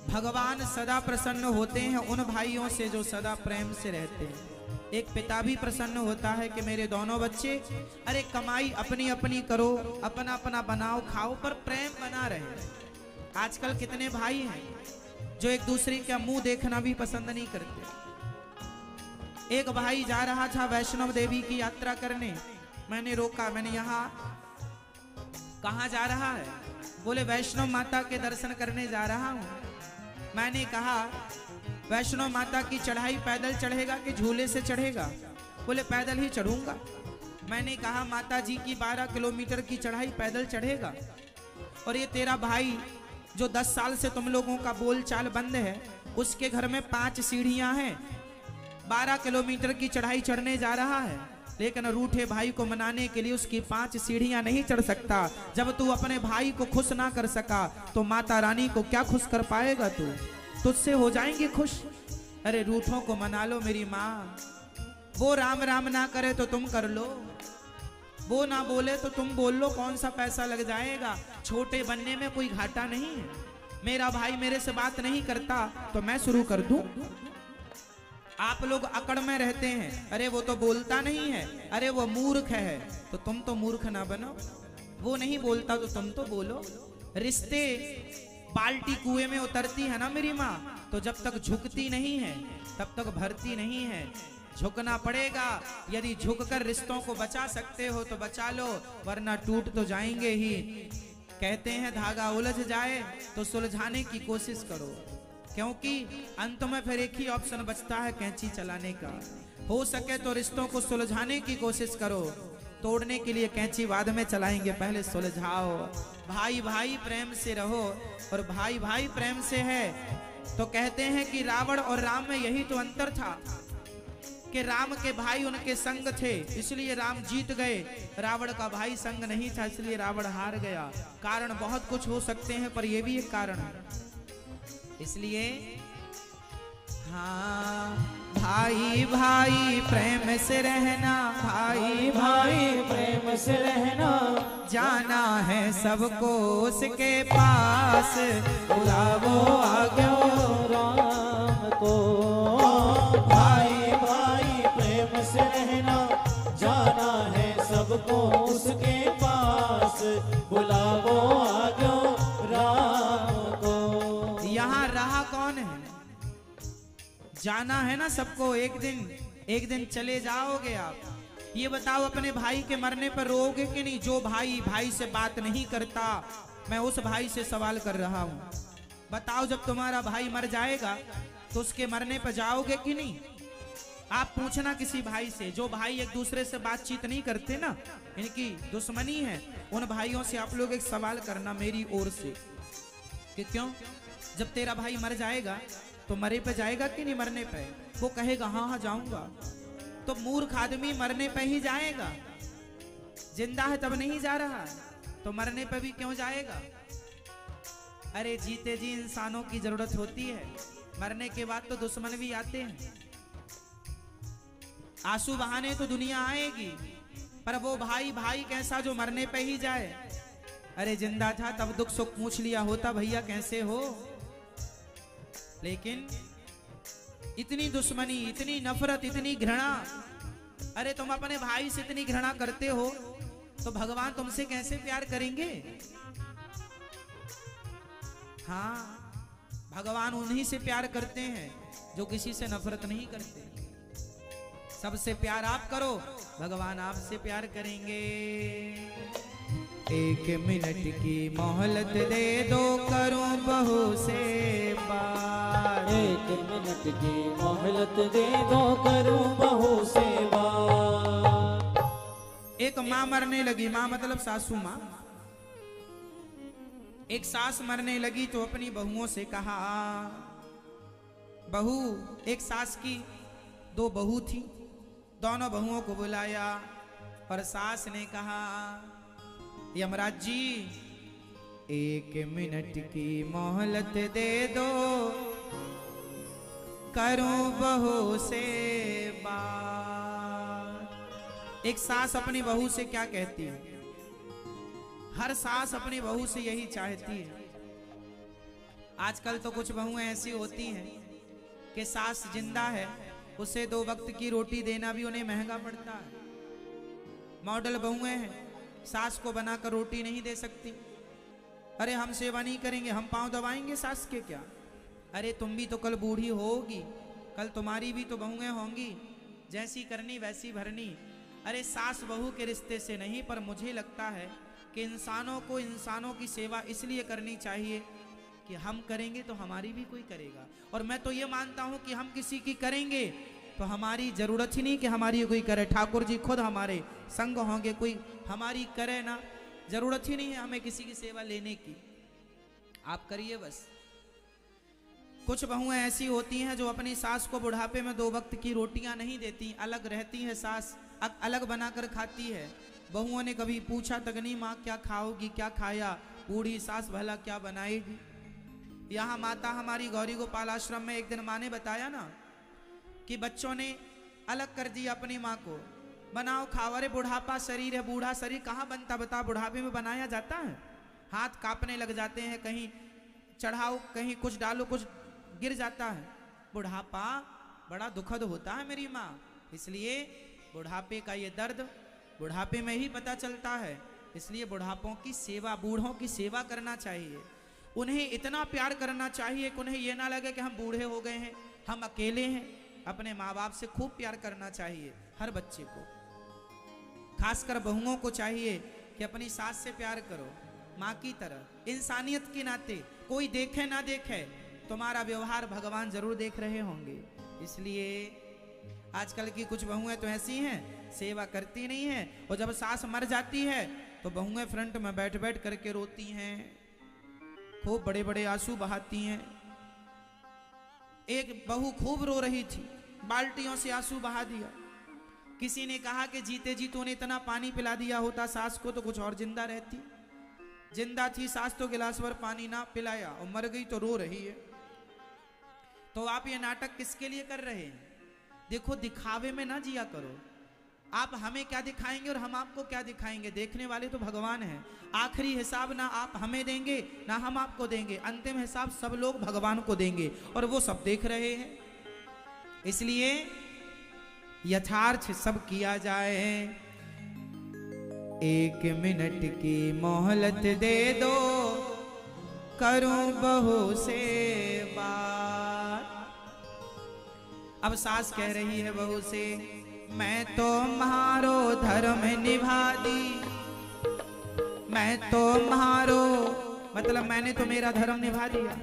S1: भगवान सदा प्रसन्न होते हैं उन भाइयों से जो सदा प्रेम से रहते हैं। एक पिता भी प्रसन्न होता है कि मेरे दोनों बच्चे, अरे कमाई अपनी अपनी करो, अपना अपना बनाओ खाओ, पर प्रेम बना रहे। आजकल कितने भाई हैं जो एक दूसरे का मुंह देखना भी पसंद नहीं करते। एक भाई जा रहा था वैष्णव देवी की यात्रा करने, मैंने रोका, मैंने यहाँ कहाँ जा रहा है? बोले वैष्णव माता के दर्शन करने जा रहा हूँ। मैंने कहा वैष्णव माता की चढ़ाई पैदल चढ़ेगा कि झूले से चढ़ेगा? बोले पैदल ही चढ़ूंगा। मैंने कहा माता जी की 12 किलोमीटर की चढ़ाई पैदल चढ़ेगा, और ये तेरा भाई जो 10 साल से तुम लोगों का बोलचाल बंद है, उसके घर में 5 सीढ़ियां हैं, 12 किलोमीटर की चढ़ाई चढ़ने जा रहा है। लेकिन रूठे भाई को मनाने के लिए उसकी 5 सीढ़ियां नहीं चढ़ सकता। जब तू अपने भाई को खुश ना कर सका तो माता रानी को क्या खुश कर पाएगा तू? तुझसे हो जाएंगे खुश। अरे रूठों को मना लो मेरी माँ। वो राम राम ना करे तो तुम कर लो, वो ना बोले तो तुम बोल लो, कौन सा पैसा लग जाएगा? छोटे बनने में कोई घाटा नहीं है। मेरा भाई मेरे से बात नहीं करता तो मैं शुरू कर दूं? आप लोग अकड़ में रहते हैं, अरे वो तो बोलता नहीं है, अरे वो मूर्ख है, तो तुम तो मूर्ख ना बनो। वो नहीं बोलता तो तुम तो बोलो। रिश्ते बाल्टी कुएं में उतरती है ना मेरी माँ, तो जब तक झुकती नहीं है तब तक भरती नहीं है। झुकना पड़ेगा। यदि झुककर रिश्तों को बचा सकते हो तो बचा लो, वरना टूट तो जाएंगे ही। कहते हैं धागा उलझ जाए तो सुलझाने की कोशिश करो, क्योंकि अंत में फिर एक ही ऑप्शन बचता है, कैंची चलाने का। हो सके तो रिश्तों को सुलझाने की कोशिश करो। तोड़ने के लिए कैंची बाद में चलाएंगे, पहले सुलझाओ। भाई भाई प्रेम से रहो, और भाई भाई प्रेम से है। तो कहते हैं कि रावण और राम में यही तो अंतर था कि राम के भाई उनके संग थे, इसलिए राम जीत गए। रावण का भाई संग नहीं था, इसलिए रावण हार गया। कारण बहुत कुछ हो सकते हैं, पर यह भी एक कारण है। इसलिए हाँ, भाई भाई प्रेम से रहना, भाई भाई
S2: प्रेम से रहना,
S1: जाना है सबको उसके पास,
S2: बुलावो आज्ञा राम को। भाई भाई प्रेम से रहना, जाना है सबको उसके पास, बुलावो आज्ञा राम को।
S1: यहाँ रहा कौन है? जाना है ना सबको, एक दिन चले जाओगे आप। ये बताओ, अपने भाई के मरने पर रोओगे कि नहीं? जो भाई भाई से बात नहीं करता, मैं उस भाई से सवाल कर रहा हूँ। बताओ, जब तुम्हारा भाई मर जाएगा तो उसके मरने पर जाओगे कि नहीं? आप पूछना किसी भाई से, जो भाई एक दूसरे से बातचीत नहीं करते ना, इनकी दुश्मनी है, उन भाइयों से आप लोग एक सवाल करना मेरी ओर से कि क्यों, जब तेरा भाई मर जाएगा तो मरे पे जाएगा कि नहीं? मरने पे वो कहेगा हाँ हाँ जाऊंगा। तो मूर्ख आदमी मरने पे ही जाएगा, जिंदा है तब नहीं जा रहा, तो मरने पे भी क्यों जाएगा? अरे जीते जी इंसानों की जरूरत होती है, मरने के बाद तो दुश्मन भी आते हैं। आंसू बहाने तो दुनिया आएगी, पर वो भाई भाई कैसा जो मरने पे ही जाए? अरे जिंदा था तब दुख सुख पूछ लिया होता, भैया कैसे हो? लेकिन इतनी दुश्मनी, इतनी नफरत, इतनी घृणा। अरे तुम अपने भाई से इतनी घृणा करते हो तो भगवान तुमसे कैसे प्यार करेंगे? हाँ, भगवान उन्हीं से प्यार करते हैं जो किसी से नफरत नहीं करते। सबसे प्यार आप करो, भगवान आपसे प्यार करेंगे। 1 मिनट की मोहलत दे दो, करूं बहू से बात।
S2: 1 मिनट की मोहलत दे दो, करूं बहू से बात।
S1: एक माँ मरने लगी, माँ मतलब सासू माँ। एक सास मरने लगी तो अपनी बहुओं से कहा, बहू, एक सास की 2 बहू थी, दोनों बहुओं को बुलाया और सास ने कहा, यमराज जी 1 मिनट की मोहलत दे दो, करूं बहू से बात। एक सास अपनी बहू से क्या कहती है? हर सास अपनी बहू से यही चाहती है। आजकल तो कुछ बहुएं ऐसी होती हैं कि सास जिंदा है, उसे 2 वक्त की रोटी देना भी उन्हें महंगा पड़ता है। मॉडल बहुएं हैं, सास को बनाकर रोटी नहीं दे सकती। अरे हम सेवा नहीं करेंगे, हम पांव दबाएंगे सास के क्या? अरे तुम भी तो कल बूढ़ी होगी, कल तुम्हारी भी तो बहुएं होंगी, जैसी करनी वैसी भरनी। अरे सास बहू के रिश्ते से नहीं, पर मुझे लगता है कि इंसानों को इंसानों की सेवा इसलिए करनी चाहिए कि हम करेंगे तो हमारी भी कोई करेगा। और मैं तो ये मानता हूं कि हम किसी की करेंगे तो हमारी जरूरत ही नहीं कि हमारी कोई करे। ठाकुर जी खुद हमारे संग होंगे, कोई हमारी करे ना, जरूरत ही नहीं है हमें किसी की सेवा लेने की। आप करिए बस। कुछ बहुएं ऐसी होती हैं जो अपनी सास को बुढ़ापे में 2 वक्त की रोटियां नहीं देती, अलग रहती है, सास अलग बनाकर खाती है। बहुओं ने कभी पूछा तक नहीं, माँ क्या खाओगी, क्या खाया, बूढ़ी सास भला क्या बनाएगी। यहाँ माता हमारी गौरी गोपाल आश्रम में एक दिन माँ ने बताया ना कि बच्चों ने अलग कर दिया अपनी माँ को, बनाओ खाओ। अरे बुढ़ापा शरीर है, बूढ़ा शरीर कहाँ बनता बता, बुढ़ापे में बनाया जाता है। हाथ कांपने लग जाते हैं, कहीं चढ़ाओ, कहीं कुछ डालो, कुछ गिर जाता है। बुढ़ापा बड़ा दुखद होता है मेरी माँ, इसलिए बुढ़ापे का ये दर्द बुढ़ापे में ही पता चलता है। इसलिए बुढ़ापों की सेवा, बूढ़ों की सेवा करना चाहिए, उन्हें इतना प्यार करना चाहिए कि उन्हें यह ना लगे कि हम बूढ़े हो गए हैं, हम अकेले हैं। अपने माँ बाप से खूब प्यार करना चाहिए हर बच्चे को, खासकर बहुओं को चाहिए कि अपनी सास से प्यार करो माँ की तरह, इंसानियत के नाते। कोई देखे ना देखे, तुम्हारा व्यवहार भगवान जरूर देख रहे होंगे। इसलिए आजकल की कुछ बहुएं तो ऐसी हैं, सेवा करती नहीं है, और जब सास मर जाती है तो बहुएं फ्रंट में बैठ बैठ करके रोती हैं, खूब बड़े बड़े आंसू बहाती हैं। एक बहू खूब रो रही थी, बाल्टियों से आंसू बहा दिया। किसी ने कहा कि जीते जी तूने इतना पानी पिला दिया होता सास को तो कुछ और जिंदा रहती। जिंदा थी सास तो गिलास भर पानी ना पिलाया और मर गई तो रो रही है। तो आप ये नाटक किसके लिए कर रहे हैं? देखो, दिखावे में ना जिया करो। आप हमें क्या दिखाएंगे और हम आपको क्या दिखाएंगे? देखने वाले तो भगवान हैं। आखिरी हिसाब ना आप हमें देंगे ना हम आपको देंगे, अंतिम हिसाब सब लोग भगवान को देंगे, और वो सब देख रहे हैं। इसलिए यथार्थ सब किया जाए। 1 मिनट की मोहलत दे दो, करूं बहू से बात। अब सास कह रही है बहू से, मैं तो म्हारो धर्म निभा दी, मैं तो म्हारो मतलब मैंने तो मेरा धर्म निभा दिया,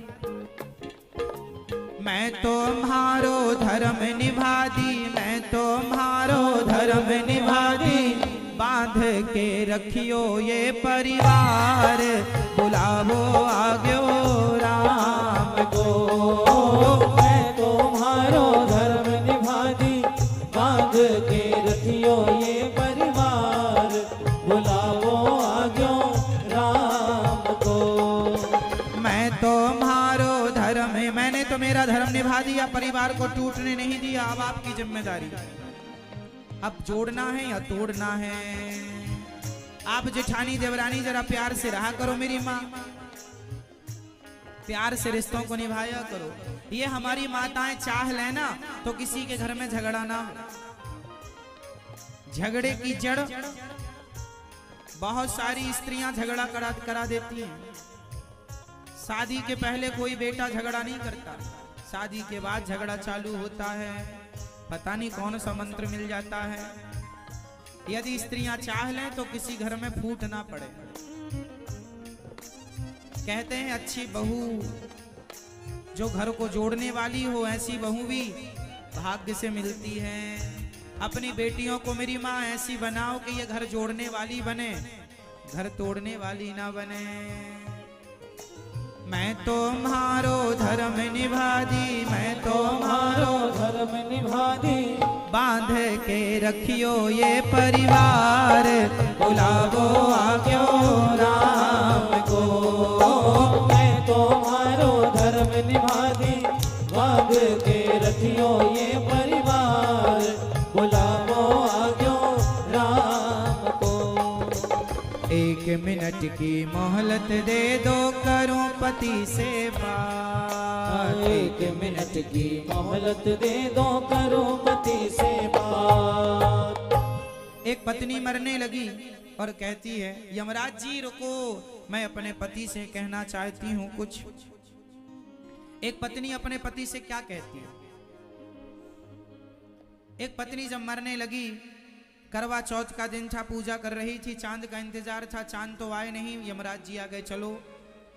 S1: मैं तो म्हारो धर्म निभा दी, मैं तो म्हारो धर्म निभा दी। बांध के रखियो ये परिवार, बुलावो आग्यो राम को।
S2: मैं तो म्हारो धर्म निभा दी, बांध के रखियो ये परिवार, बुलावो आग्यो राम को।
S1: मैं तो म्हारो धर्म, मैंने तो मेरा धर्म निभा दिया, परिवार को टूटने नहीं दिया। अब आपकी जिम्मेदारी, अब जोड़ना है या तोड़ना है। आप जेठानी देवरानी जरा प्यार से रहा करो मेरी माँ, प्यार से रिश्तों को निभाया करो। ये हमारी माताएं चाह लेना तो किसी के घर में झगड़ा ना हो। झगड़े की जड़ बहुत सारी स्त्रियां झगड़ा करा देती हैं। शादी के पहले कोई बेटा झगड़ा नहीं करता, शादी के बाद झगड़ा चालू होता है। पता नहीं कौन सा मंत्र मिल जाता है। यदि स्त्रियां चाह लें तो किसी घर में फूट ना पड़े। कहते हैं अच्छी बहू जो घर को जोड़ने वाली हो, ऐसी बहू भी भाग्य से मिलती है। अपनी बेटियों को मेरी माँ ऐसी बनाओ कि ये घर जोड़ने वाली बने, घर तोड़ने वाली ना बने। मैं तो म्हारो धर्म निभा दी, मैं तो म्हारो
S2: धर्म निभा दी,
S1: बांध के रखियो ये परिवार, बुलावो आग्यो राम को।
S2: मैं तो म्हारो धर्म निभा दी, बांध के रखियो ये परिवार, बुलावो आग्यो राम को।
S1: 1 मिनट की मोहलत दे दो, करूं पति से बात।
S2: 1 मिनट की मोहलत दे दो, करो पति से बात।
S1: एक पत्नी मरने लगी और कहती है, यमराज जी रुको, मैं अपने पति से कहना चाहती हूँ कुछ। एक पत्नी अपने पति से क्या कहती है? एक पत्नी जब मरने लगी, करवा चौथ का दिन था, पूजा कर रही थी, चांद का इंतजार था, चांद तो आए नहीं। यमराज जी आ गए, चलो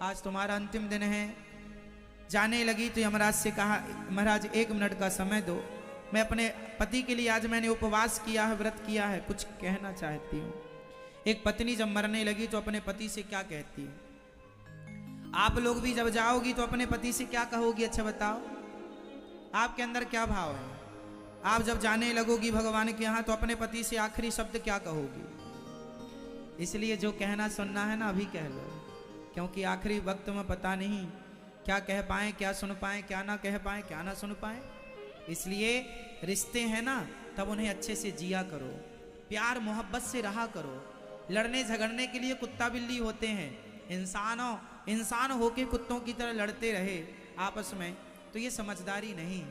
S1: आज तुम्हारा अंतिम दिन है। जाने लगी तो यमराज से कहा, महाराज 1 मिनट का समय दो, मैं अपने पति के लिए आज मैंने उपवास किया है, व्रत किया है, कुछ कहना चाहती हूँ। एक पत्नी जब मरने लगी तो अपने पति से क्या कहती है? आप लोग भी जब जाओगी तो अपने पति से क्या कहोगी? अच्छा बताओ, आपके अंदर क्या भाव है? आप जब जाने लगोगी भगवान के यहाँ तो अपने पति से आखिरी शब्द क्या कहोगी? इसलिए जो कहना सुनना है ना अभी कह लो, क्योंकि आखिरी वक्त में पता नहीं क्या कह पाए, क्या सुन पाए, क्या ना कह पाए, क्या ना सुन पाए। इसलिए रिश्ते हैं ना, तब उन्हें अच्छे से जिया करो, प्यार मोहब्बत से रहा करो। लड़ने झगड़ने के लिए कुत्ता बिल्ली होते हैं, इंसान होके कुत्तों की तरह लड़ते रहे आपस में, तो ये समझदारी नहीं।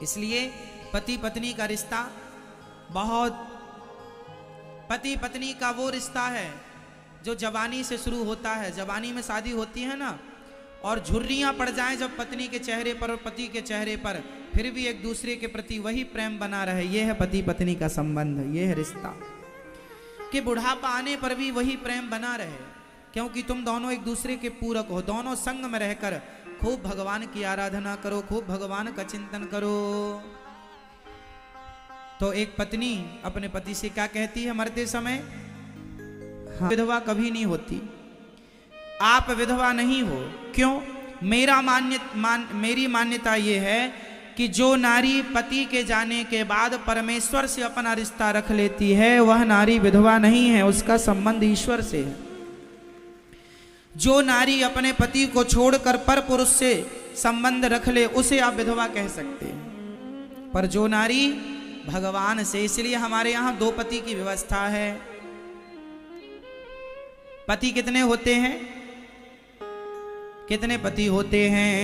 S1: इसलिए पति पत्नी का रिश्ता बहुत, पति पत्नी का वो रिश्ता है जो जवानी से शुरू होता है। जवानी में शादी होती है ना, और झुर्रियां पड़ जाएं जब पत्नी के चेहरे पर और पति के चेहरे पर, फिर भी एक दूसरे के प्रति वही प्रेम बना रहे, ये है पति पत्नी का संबंध, ये है रिश्ता। कि बुढ़ापा आने पर भी वही प्रेम बना रहे, क्योंकि तुम दोनों एक दूसरे के पूरक हो। दोनों संग में रहकर खूब भगवान की आराधना करो, खूब भगवान का चिंतन करो। तो एक पत्नी अपने पति से क्या कहती है मरते समय? हाँ, विधवा कभी नहीं होती, आप विधवा नहीं हो। क्यों? मेरी मान्यता ये है कि जो नारी पति के जाने के बाद परमेश्वर से अपना रिश्ता रख लेती है वह नारी विधवा नहीं है, उसका संबंध ईश्वर से है। जो नारी अपने पति को छोड़कर पर पुरुष से संबंध रख ले उसे आप विधवा कह सकते हैं, पर जो नारी भगवान से, इसलिए हमारे यहां दो पति की व्यवस्था है। पति कितने होते हैं? कितने पति होते हैं?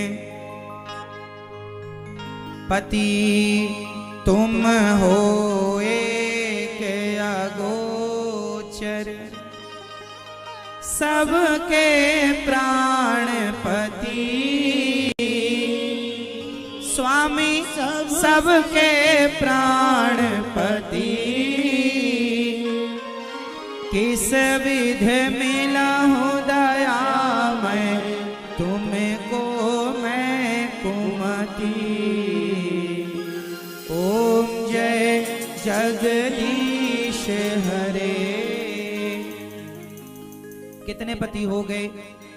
S1: पति तुम हो एक अगोचर, सबके प्राण पति स्वामी, सबके प्राण पति। किस विध मिला हूँ दया मैं तुमको मैं कुमति। ओम जय जगदीश हरे। कितने पति हो गए?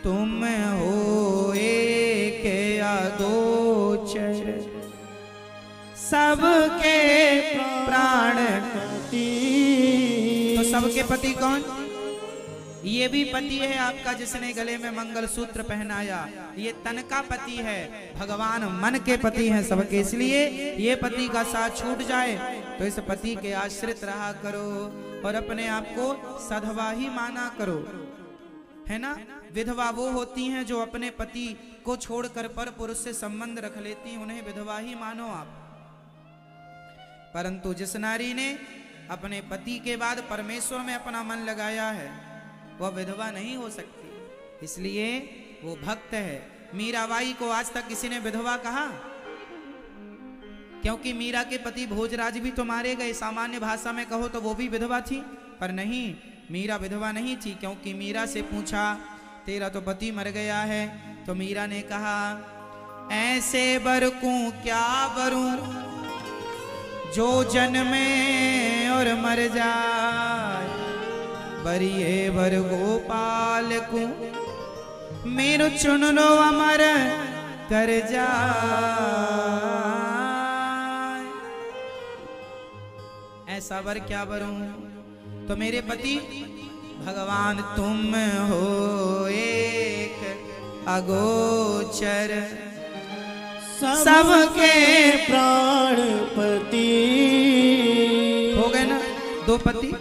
S1: तुम हो एक अगोचर, सबके प्राण पति। तो सबके पति कौन? ये भी पति है आपका जिसने गले में मंगल सूत्र पहनाया, ये तन का पति है। भगवान मन के पति हैं सबके, इसलिए ये पति का साथ छूट जाए तो इस पति के आश्रित रहा करो और अपने आप को सधवा ही माना करो, है ना। विधवा वो होती हैं जो अपने पति को छोड़कर पर पुरुष से संबंध रख लेती हैं, उन्हें विधवा ही मानो आप। परंतु जिस नारी ने अपने पति के बाद परमेश्वर में अपना मन लगाया है वह विधवा नहीं हो सकती, इसलिए वो भक्त है। मीराबाई को आज तक किसी ने विधवा कहा? क्योंकि मीरा के पति भोजराज भी तो मारे गए, सामान्य भाषा में कहो तो वो भी विधवा थी, पर नहीं, मीरा विधवा नहीं थी। क्योंकि मीरा से पूछा तेरा तो पति मर गया है, तो मीरा ने कहा ऐसे बर को क्या बरूं जो जन्मे और मर जाए, बरिए बर गोपाल को मेरो चुन लो अमर कर जाए। ऐसा वर क्या बरूं? तो मेरे पति भगवान तुम हो एक अगोचर,
S2: सबके प्राण पति।
S1: हो गए ना दो पति,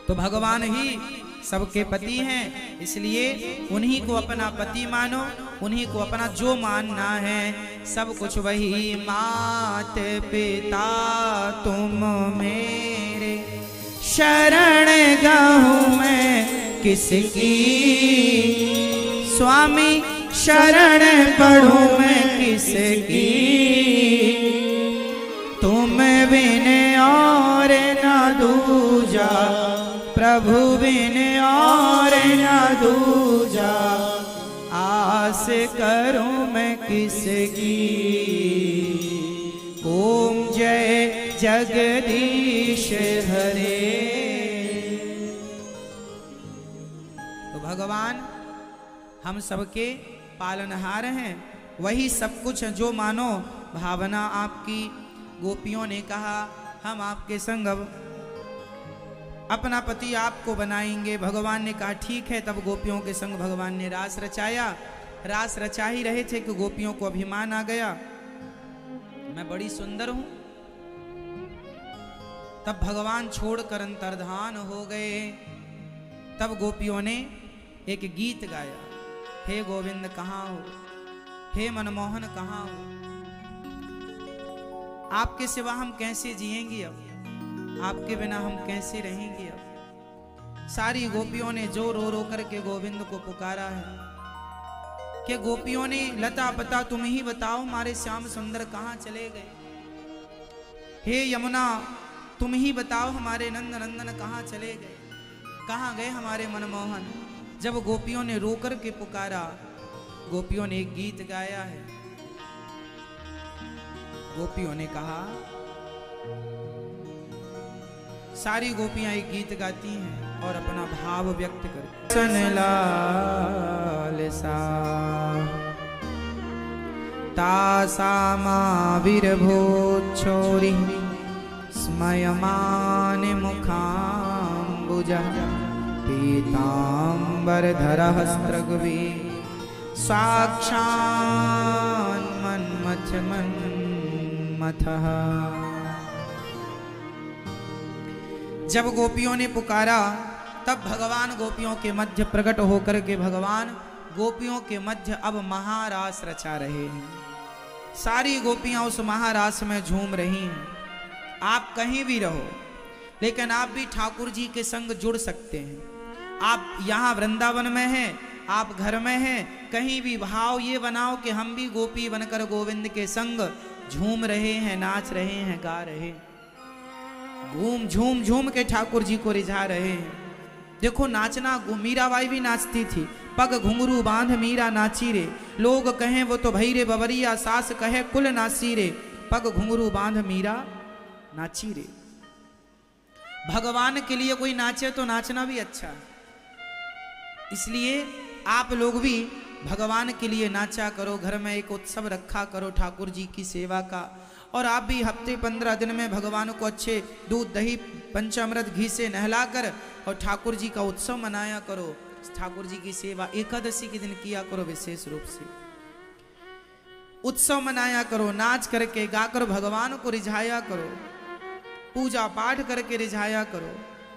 S1: तो भगवान ही सबके पति हैं, इसलिए उन्हीं को अपना पति मानो, उन्हीं को अपना जो मानना है। सब कुछ वही मात पिता तुम मेरे, शरण गाहूं मैं किसकी, स्वामी शरण पढ़ूं मैं किसकी। तुम बिन और न दूजा, प्रभु बिन और न दूजा, आस करूं मैं किसकी। ओम जय जगदीश हरे। तो भगवान हम सबके पालनहार हैं, वही सब कुछ है जो मानो भावना आपकी। गोपियों ने कहा हम आपके संग अब अपना पति आपको बनाएंगे। भगवान ने कहा ठीक है। तब गोपियों के संग भगवान ने रास रचाया। रास रचा ही रहे थे कि गोपियों को अभिमान आ गया, मैं बड़ी सुंदर हूं। तब भगवान छोड़कर अंतर्धान हो गए। तब गोपियों ने एक गीत गाया, हे गोविंद कहाँ हो, हे मनमोहन कहाँ हो, आपके सिवा हम कैसे जिएंगे, अब आपके बिना हम कैसे रहेंगे। अब सारी गोपियों ने जो रो रो करके गोविंद को पुकारा है कि गोपियों ने लता पता तुम ही बताओ हमारे श्याम सुंदर कहाँ चले गए। हे यमुना तुम ही बताओ हमारे नंद नंदन कहाँ चले गए, कहाँ गए हमारे मनमोहन। जब गोपियों ने रो कर के पुकारा, गोपियों ने एक गीत गाया है। गोपियों ने कहा, सारी गोपियां एक गीत गाती हैं और अपना भाव व्यक्त करती। सन लाल सा तासा माविर्भो छोरी स्मयमान मुखाम्बुजा पीताम्बरधरः स्त्रग्वी साक्षान् मन्मथ मन्मथः। जब गोपियों ने पुकारा तब भगवान गोपियों के मध्य प्रकट होकर के भगवान गोपियों के मध्य अब महारास रचा रहे हैं। सारी गोपियां उस महारास में झूम रही हैं। आप कहीं भी रहो, लेकिन आप भी ठाकुर जी के संग जुड़ सकते हैं। आप यहाँ वृंदावन में हैं, आप घर में हैं, कहीं भी भाव ये बनाओ कि हम भी गोपी बनकर गोविंद के संग झूम रहे हैं, नाच रहे हैं, गा रहे हैं, घूम झूम झूम के ठाकुर जी को रिझा रहे हैं। देखो नाचना, मीराबाई भी नाचती थी, पग घुंघरू बांध मीरा नाची रे, लोग कहें वो तो भई रे बबरिया, सास कहे कुल नासी रे, पग घुंघरू बांध मीरा नाची रे। भगवान के लिए कोई नाचे तो नाचना भी अच्छा है, इसलिए आप लोग भी भगवान के लिए नाचा करो। घर में एक उत्सव रखा करो ठाकुर जी की सेवा का, और आप भी हफ्ते 15 दिन में भगवान को अच्छे दूध दही पंचामृत घी से नहलाकर और ठाकुर जी का उत्सव मनाया करो। ठाकुर जी की सेवा एकादशी के दिन किया करो, विशेष रूप से उत्सव मनाया करो, नाच करके गाकर भगवान को रिझाया करो, पूजा पाठ करके रिझाया करो,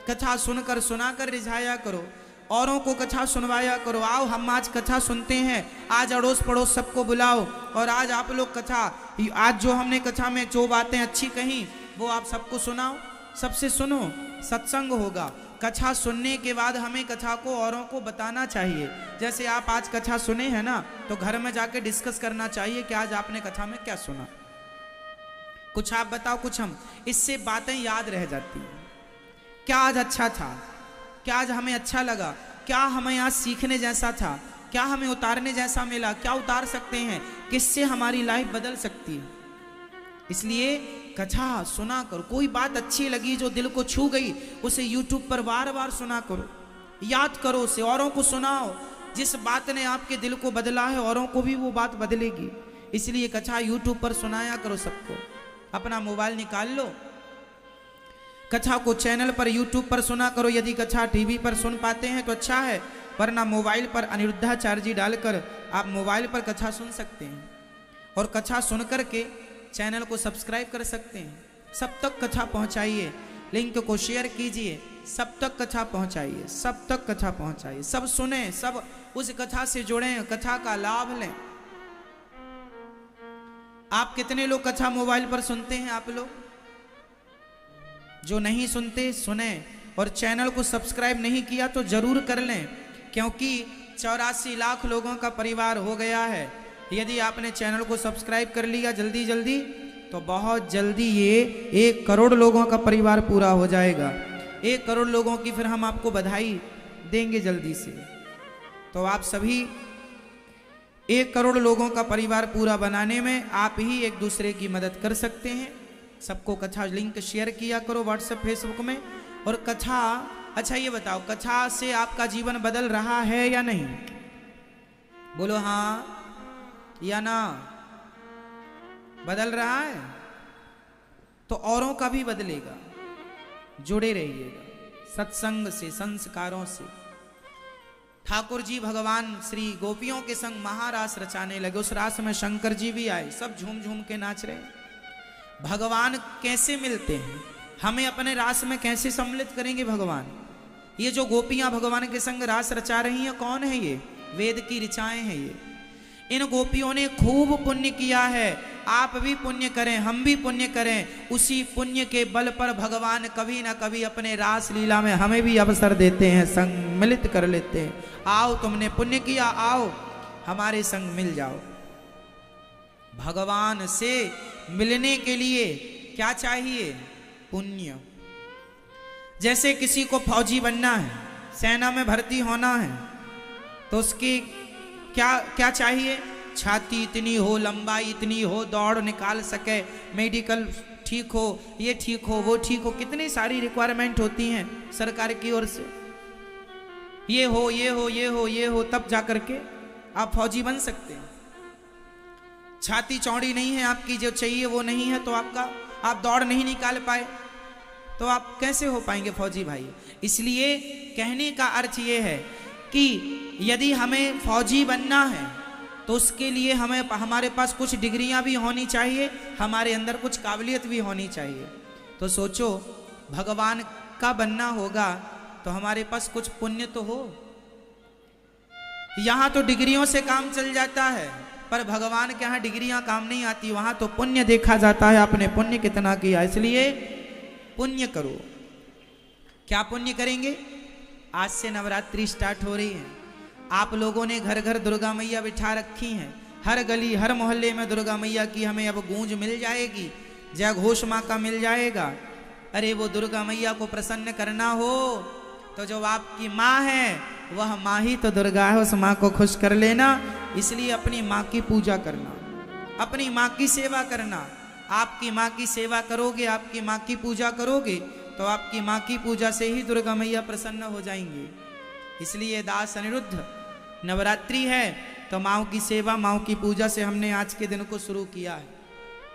S1: कथा सुनकर सुनाकर रिझाया करो, औरों को कथा सुनवाया करो। आओ हम आज कथा सुनते हैं, आज अड़ोस पड़ोस सबको बुलाओ, और आज आप लोग कथा, आज जो हमने कथा में जो बातें अच्छी कही वो आप सबको सुनाओ, सबसे सुनो, सत्संग होगा। कथा सुनने के बाद हमें कथा को औरों को बताना चाहिए। जैसे आप आज कथा सुने हैं ना, तो घर में जाके डिस्कस करना चाहिए कि आज आपने कथा में क्या सुना, कुछ आप बताओ कुछ हम, इससे बातें याद रह जाती हैं। क्या आज अच्छा था, क्या आज हमें अच्छा लगा, क्या हमें आज सीखने जैसा था, क्या हमें उतारने जैसा मिला, क्या उतार सकते हैं, किससे हमारी लाइफ बदल सकती है। इसलिए कथा सुना करो। कोई बात अच्छी लगी जो दिल को छू गई, उसे YouTube पर बार बार सुना करो, याद करो उसे, औरों को सुनाओ। जिस बात ने आपके दिल को बदला है औरों को भी वो बात बदलेगी। इसलिए कथा YouTube पर सुनाया करो सबको। अपना मोबाइल निकाल लो, कथा को चैनल पर YouTube पर सुना करो। यदि कथा टीवी पर सुन पाते हैं तो अच्छा है, वरना मोबाइल पर अनिरुद्धाचार्य जी डालकर आप मोबाइल पर कथा सुन सकते हैं, और कथा सुन करके चैनल को सब्सक्राइब कर सकते हैं। सब तक कथा पहुंचाइए, लिंक को शेयर कीजिए, सब तक कथा पहुंचाइए, सब तक कथा पहुंचाइए, सब सुने, सब उस कथा से जुड़ें, कथा का लाभ लें। आप कितने लोग कथा मोबाइल पर सुनते हैं? आप लोग जो नहीं सुनते सुने, और चैनल को सब्सक्राइब नहीं किया तो जरूर कर लें, क्योंकि 84 लाख लोगों का परिवार हो गया है। यदि आपने चैनल को सब्सक्राइब कर लिया जल्दी जल्दी तो बहुत जल्दी ये 1 करोड़ लोगों का परिवार पूरा हो जाएगा। 1 करोड़ लोगों की फिर हम आपको बधाई देंगे जल्दी से। तो आप सभी 1 करोड़ लोगों का परिवार पूरा बनाने में आप ही एक दूसरे की मदद कर सकते हैं। सबको कथा लिंक शेयर किया करो व्हाट्सएप फेसबुक में। और कथा, अच्छा ये बताओ, कथा से आपका जीवन बदल रहा है या नहीं? बोलो हाँ या ना? बदल रहा है तो औरों का भी बदलेगा। जुड़े रहिएगा सत्संग से, संस्कारों से। ठाकुर जी भगवान श्री गोपियों के संग महारास रचाने लगे। उस रास में शंकर जी भी आए, सब झूम झूम के नाच रहे। भगवान कैसे मिलते हैं, हमें अपने रास में कैसे सम्मिलित करेंगे भगवान? ये जो गोपियां भगवान के संग रास रचा रही हैं, कौन है ये? वेद की ऋचाएं हैं ये। इन गोपियों ने खूब पुण्य किया है। आप भी पुण्य करें, हम भी पुण्य करें। उसी पुण्य के बल पर भगवान कभी ना कभी अपने रास लीला में हमें भी अवसर देते हैं, सम्मिलित कर लेते हैं। आओ, तुमने पुण्य किया, आओ हमारे संग मिल जाओ। भगवान से मिलने के लिए क्या चाहिए? पुण्य। जैसे किसी को फौजी बनना है, सेना में भर्ती होना है, तो उसकी क्या क्या चाहिए? छाती इतनी हो, लंबाई इतनी हो, दौड़ निकाल सके, मेडिकल ठीक हो, ये ठीक हो, वो ठीक हो। कितनी सारी रिक्वायरमेंट होती हैं सरकार की ओर से। ये हो, ये हो, ये हो, ये हो, तब जा करके आप फौजी बन सकते हैं। छाती चौड़ी नहीं है आपकी, जो चाहिए वो नहीं है, तो आप दौड़ नहीं निकाल पाए, तो आप कैसे हो पाएंगे फौजी भाई? इसलिए कहने का अर्थ ये है कि यदि हमें फौजी बनना है तो उसके लिए हमारे पास कुछ डिग्रियां भी होनी चाहिए, हमारे अंदर कुछ काबिलियत भी होनी चाहिए। तो सोचो, भगवान का बनना होगा तो हमारे पास कुछ पुण्य तो हो। यहां तो डिग्रियों से काम चल जाता है, पर भगवान के यहां डिग्रियां काम नहीं आती। वहां तो पुण्य देखा जाता है, आपने पुण्य कितना किया। इसलिए पुण्य करो। क्या पुण्य करेंगे? आज से नवरात्रि स्टार्ट हो रही है। आप लोगों ने घर घर दुर्गा मैया बिठा रखी हैं। हर गली हर मोहल्ले में दुर्गा मैया की हमें अब गूंज मिल जाएगी, जय घोष माँ का मिल जाएगा। अरे वो दुर्गा मैया को प्रसन्न करना हो तो जो आपकी माँ है वह माँ ही तो दुर्गा है, उस माँ को खुश कर लेना। इसलिए अपनी माँ की पूजा करना, अपनी माँ की सेवा करना। आपकी माँ की सेवा करोगे, आपकी माँ की पूजा करोगे तो आपकी माँ की पूजा से ही दुर्गा मैया प्रसन्न हो जाएंगी। इसलिए दास अनिरुद्ध, नवरात्रि है तो माँओं की सेवा, माँओं की पूजा से हमने आज के दिन को शुरू किया है।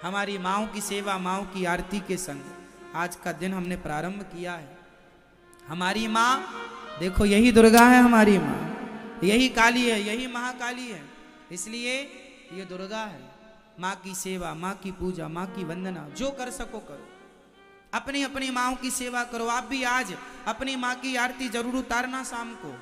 S1: हमारी माँओं की सेवा, माँओं की आरती के संग आज का दिन हमने प्रारंभ किया है। हमारी माँ देखो, यही दुर्गा है हमारी माँ, यही काली है, यही महाकाली है। इसलिए ये दुर्गा है। माँ की सेवा, माँ की पूजा, माँ की वंदना, जो कर सको करो। अपनी अपनी माँओं की सेवा करो। आप भी आज अपनी माँ की आरती जरूर उतारना शाम को।